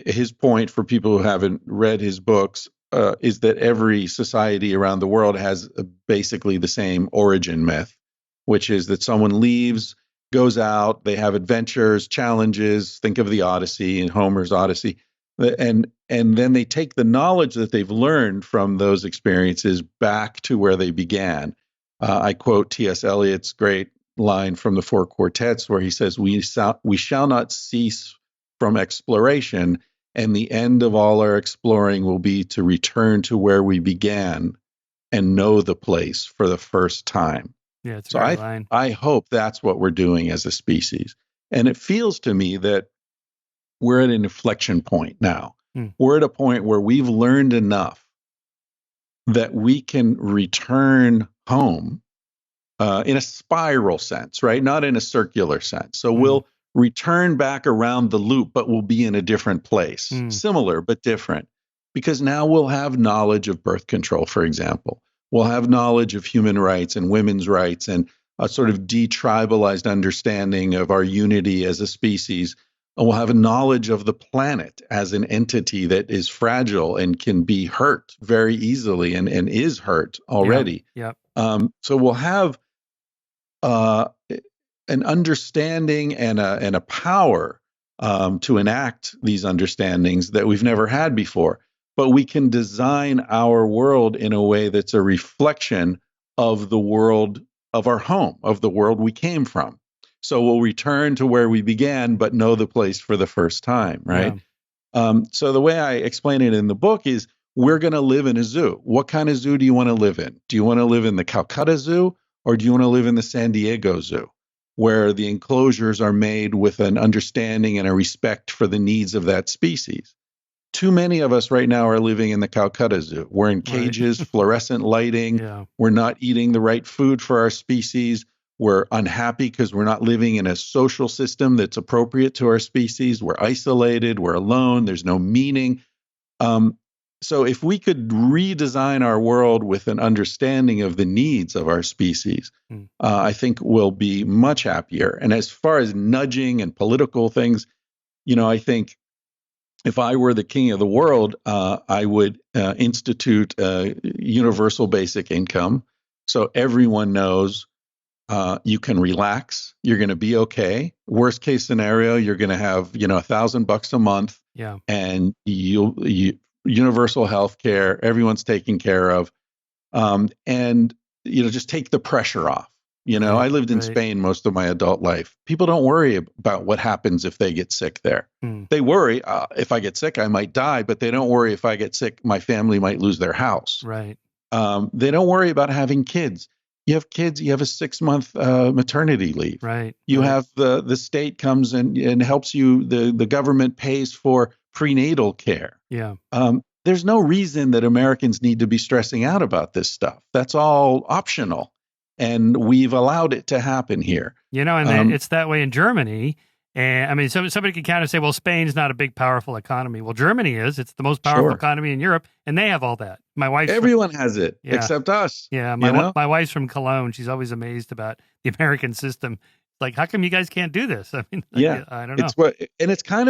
His point, for people who haven't read his books, is that every society around the world has basically the same origin myth, which is that someone leaves, goes out, they have adventures, challenges. Think of the Odyssey and Homer's Odyssey. And then they take the knowledge that they've learned from those experiences back to where they began. I quote T.S. Eliot's great line from the Four Quartets, where he says, we shall not cease from exploration, and the end of all our exploring will be to return to where we began and know the place for the first time. Yeah, it's a great line. I hope that's what we're doing as a species. And it feels to me that we're at an inflection point now. We're at a point where we've learned enough that we can return home in a spiral sense, right? Not in a circular sense. So we'll return back around the loop, but we'll be in a different place. Similar, but different. Because now we'll have knowledge of birth control, for example. We'll have knowledge of human rights and women's rights and a sort of detribalized understanding of our unity as a species. and we'll have a knowledge of the planet as an entity that is fragile and can be hurt very easily and is hurt already. Yeah. So we'll have an understanding and a power to enact these understandings that we've never had before. But we can design our world in a way that's a reflection of the world of our home, of the world we came from. So we'll return to where we began, but know the place for the first time, right? Yeah. So the way I explain it in the book is we're going to live in a zoo. What kind of zoo do you want to live in? Do you want to live in the Calcutta Zoo, or do you want to live in the San Diego Zoo, where the enclosures are made with an understanding and a respect for the needs of that species? Too many of us right now are living in the Calcutta Zoo. We're in cages, fluorescent lighting. Yeah. We're not eating the right food for our species. We're unhappy because we're not living in a social system that's appropriate to our species. We're isolated. We're alone. There's no meaning. So if we could redesign our world with an understanding of the needs of our species, I think we'll be much happier. And as far as nudging and political things, I think if I were the king of the world, I would institute a universal basic income. So everyone knows you can relax. You're going to be okay. Worst case scenario, you're going to have, $1,000 a month. Yeah. And you universal health care. Everyone's taken care of. And, just take the pressure off. I lived in Spain most of my adult life. People don't worry about what happens if they get sick there. They worry, if I get sick, I might die, but they don't worry if I get sick, my family might lose their house. Right. They don't worry about having kids. You have kids, you have a 6-month maternity leave. Right. You have the state comes and helps you. The government pays for prenatal care. Yeah. There's no reason that Americans need to be stressing out about this stuff. That's all optional. And we've allowed it to happen here. And it's that way in Germany. And I mean, somebody could kind of say, well, Spain's not a big, powerful economy. Well, Germany is. It's the most powerful economy in Europe, and they have all that. Everyone has it, except us. Yeah, my wife's from Cologne. She's always amazed about the American system. Like, how come you guys can't do this? I mean, I don't know. It's kind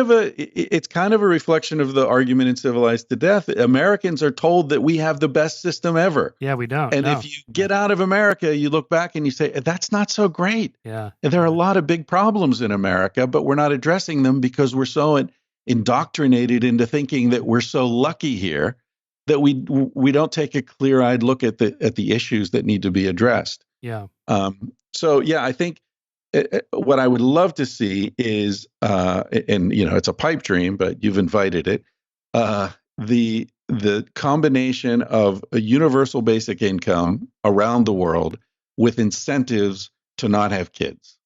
of a reflection of the argument in Civilized to Death. Americans are told that we have the best system ever. Yeah, we don't. And if you get out of America, you look back and you say, that's not so great. Yeah. And there are a lot of big problems in America, but we're not addressing them because we're so indoctrinated into thinking that we're so lucky here that we don't take a clear-eyed look at the issues that need to be addressed. Yeah. I think what I would love to see is, it's a pipe dream, but you've invited it, the combination of a universal basic income around the world with incentives to not have kids.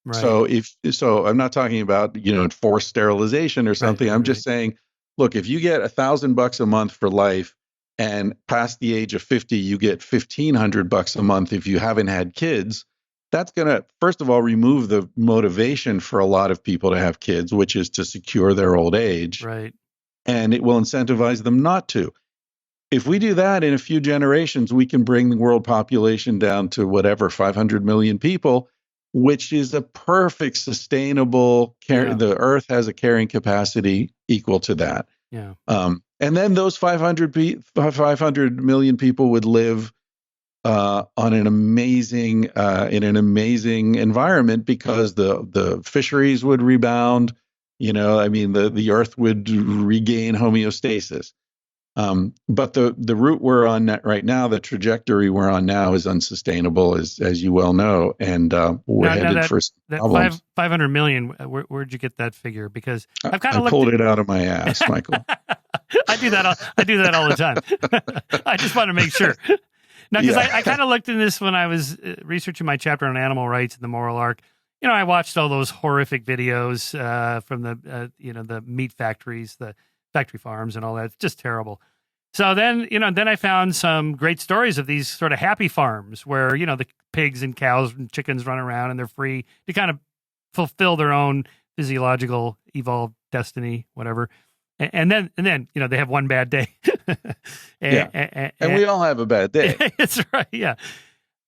Right. So I'm not talking about, forced sterilization or something. Right. I'm just saying, look, if you get $1,000 a month for life and past the age of 50, you get $1,500 a month if you haven't had kids. That's going to, first of all, remove the motivation for a lot of people to have kids, which is to secure their old age. Right. And it will incentivize them not to. If we do that in a few generations, we can bring the world population down to 500 million people, which is a perfect sustainable care. Yeah. The Earth has a carrying capacity equal to that. Yeah. And then those 500 million people would live on an amazing in an amazing environment because the fisheries would rebound. The Earth would regain homeostasis. But the route we're on right now, the trajectory we're on now, is unsustainable, as you well know, and we're headed for that problems. 500 million. Where'd you get that figure? Because I've kind of pulled it out of my ass, Michael. I do that all the time. I just want to make sure. No, because I kind of looked in this when I was researching my chapter on animal rights and the moral arc. I watched all those horrific videos from the meat factories, the factory farms and all that. It's just terrible. So then I found some great stories of these sort of happy farms where, the pigs and cows and chickens run around and they're free to kind of fulfill their own physiological evolved destiny, whatever. And then they have one bad day. And we all have a bad day. That's right. Yeah.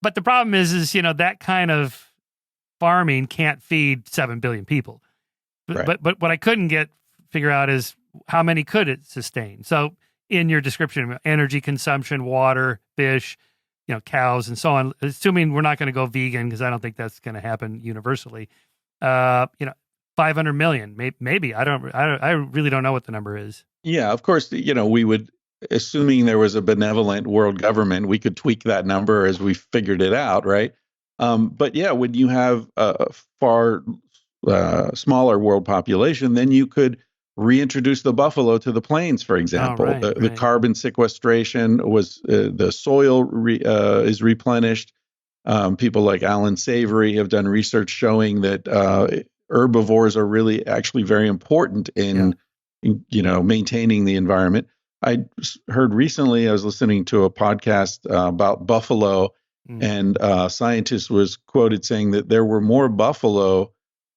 But the problem is that kind of farming can't feed 7 billion people. Right. But what I couldn't figure out is how many could it sustain. So in your description, energy consumption, water, fish, cows, and so on. Assuming we're not going to go vegan, because I don't think that's going to happen universally. 500 million, maybe. I really don't know what the number is. Yeah, of course, we would, assuming there was a benevolent world government, we could tweak that number as we figured it out, right? But yeah, when you have a far smaller world population, then you could reintroduce the buffalo to the plains, for example. Right. The carbon sequestration was, the soil is replenished. People like Alan Savory have done research showing that herbivores are really actually very important in maintaining the environment. I heard recently, I was listening to a podcast about buffalo, and scientist was quoted saying that there were more buffalo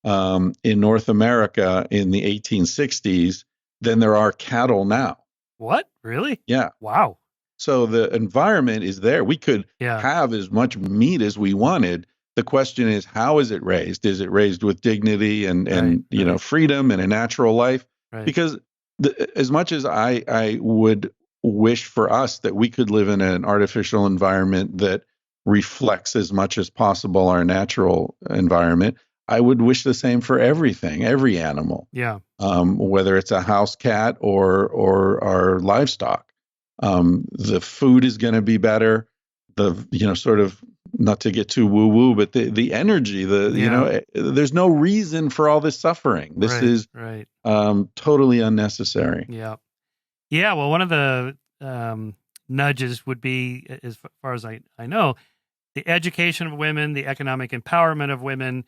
in North America in the 1860s than there are cattle now. What? Really? Yeah. Wow. So the environment is there. We could have as much meat as we wanted. The question is, how is it raised? Is it raised with dignity and freedom and a natural life? Right. Because as much as I would wish for us that we could live in an artificial environment that reflects as much as possible our natural environment, I would wish the same for everything, every animal. Yeah. Whether it's a house cat or our livestock. The food is going to be better. Sort of, not to get too woo woo, but the energy, there's no reason for all this suffering. This is totally unnecessary. Yeah. Yeah. Well, one of the nudges would be, as far as I know, the education of women, the economic empowerment of women.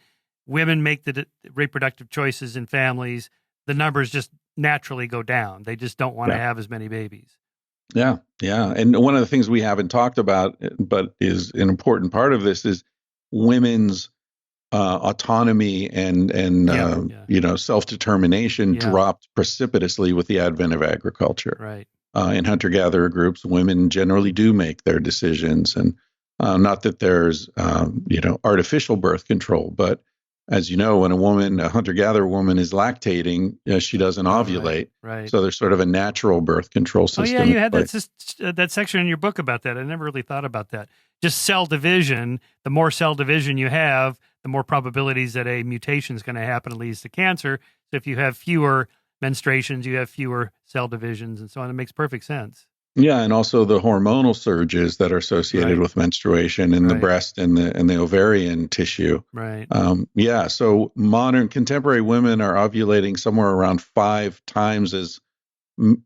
Women make the reproductive choices in families. The numbers just naturally go down. They just don't want to have as many babies. Yeah. Yeah. And one of the things we haven't talked about, but is an important part of this, is women's autonomy and self-determination dropped precipitously with the advent of agriculture. Right. In hunter-gatherer groups, women generally do make their decisions. And not that there's, artificial birth control, but as you know, when a hunter-gatherer woman is lactating, she doesn't ovulate. Right. So there's sort of a natural birth control system. Oh, yeah, you had that section in your book about that. I never really thought about that. Just cell division. The more cell division you have, the more probabilities that a mutation is going to happen and leads to cancer. So if you have fewer menstruations, you have fewer cell divisions and so on. It makes perfect sense. Yeah, and also the hormonal surges that are associated with menstruation in the breast and the ovarian tissue. Right. So modern contemporary women are ovulating somewhere around 5 times as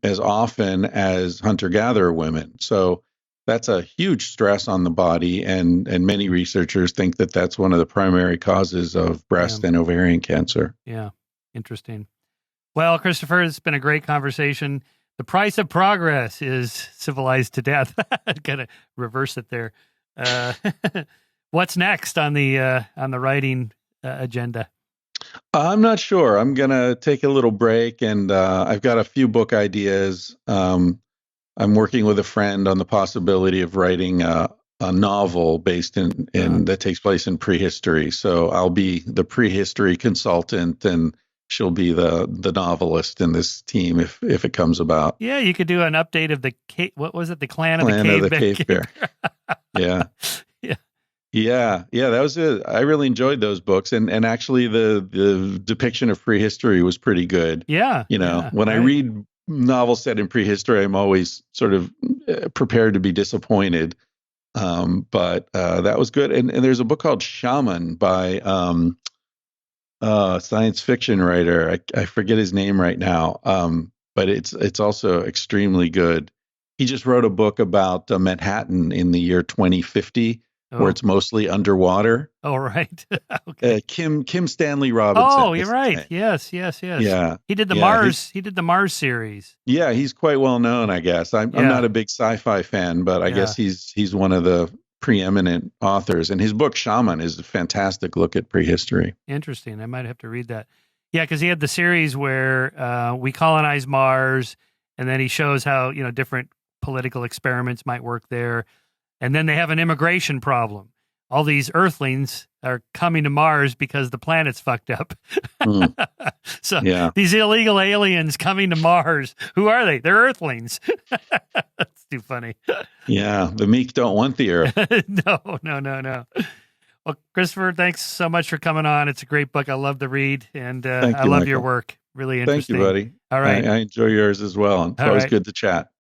often as hunter-gatherer women. So that's a huge stress on the body, and many researchers think that that's one of the primary causes of breast and ovarian cancer. Yeah, interesting. Well, Christopher, it's been a great conversation. The price of progress is civilized to death. Gotta reverse it there. What's next on the writing agenda? I'm not sure. I'm gonna take a little break, and I've got a few book ideas. I'm working with a friend on the possibility of writing a novel based in that takes place in prehistory. So I'll be the prehistory consultant, and she'll be the novelist in this team if it comes about. Yeah, you could do an update of the what was it? The Clan of the Cave Bear. Yeah. Yeah. That was it. I really enjoyed those books, and actually the depiction of prehistory was pretty good. Yeah. When I read novels set in prehistory, I'm always sort of prepared to be disappointed. But that was good. And there's a book called Shaman by science fiction writer. I forget his name right now. But it's also extremely good. He just wrote a book about Manhattan in the year 2050, where it's mostly underwater. Oh, right. Okay. Kim Stanley Robinson. Oh, you're right. Yes. Yeah. He did the Mars. He did the Mars series. Yeah, he's quite well known, I guess. I'm not a big sci-fi fan, but I guess he's one of the preeminent authors, and his book Shaman is a fantastic look at prehistory. Interesting. I might have to read that. Yeah, because he had the series where we colonize Mars, and then he shows how different political experiments might work there, and then they have an immigration problem all these Earthlings are coming to Mars because the planet's fucked up. Mm. So Yeah. these illegal aliens coming to Mars, who are they? They're Earthlings. That's too funny. Yeah. The meek don't want the earth. No. Well, Christopher, thanks so much for coming on. It's a great book. I love to read, and Thank I you, love Michael. your work. Really Thank interesting. you, buddy. All right. I enjoy yours as well. And it's All always right. good to chat.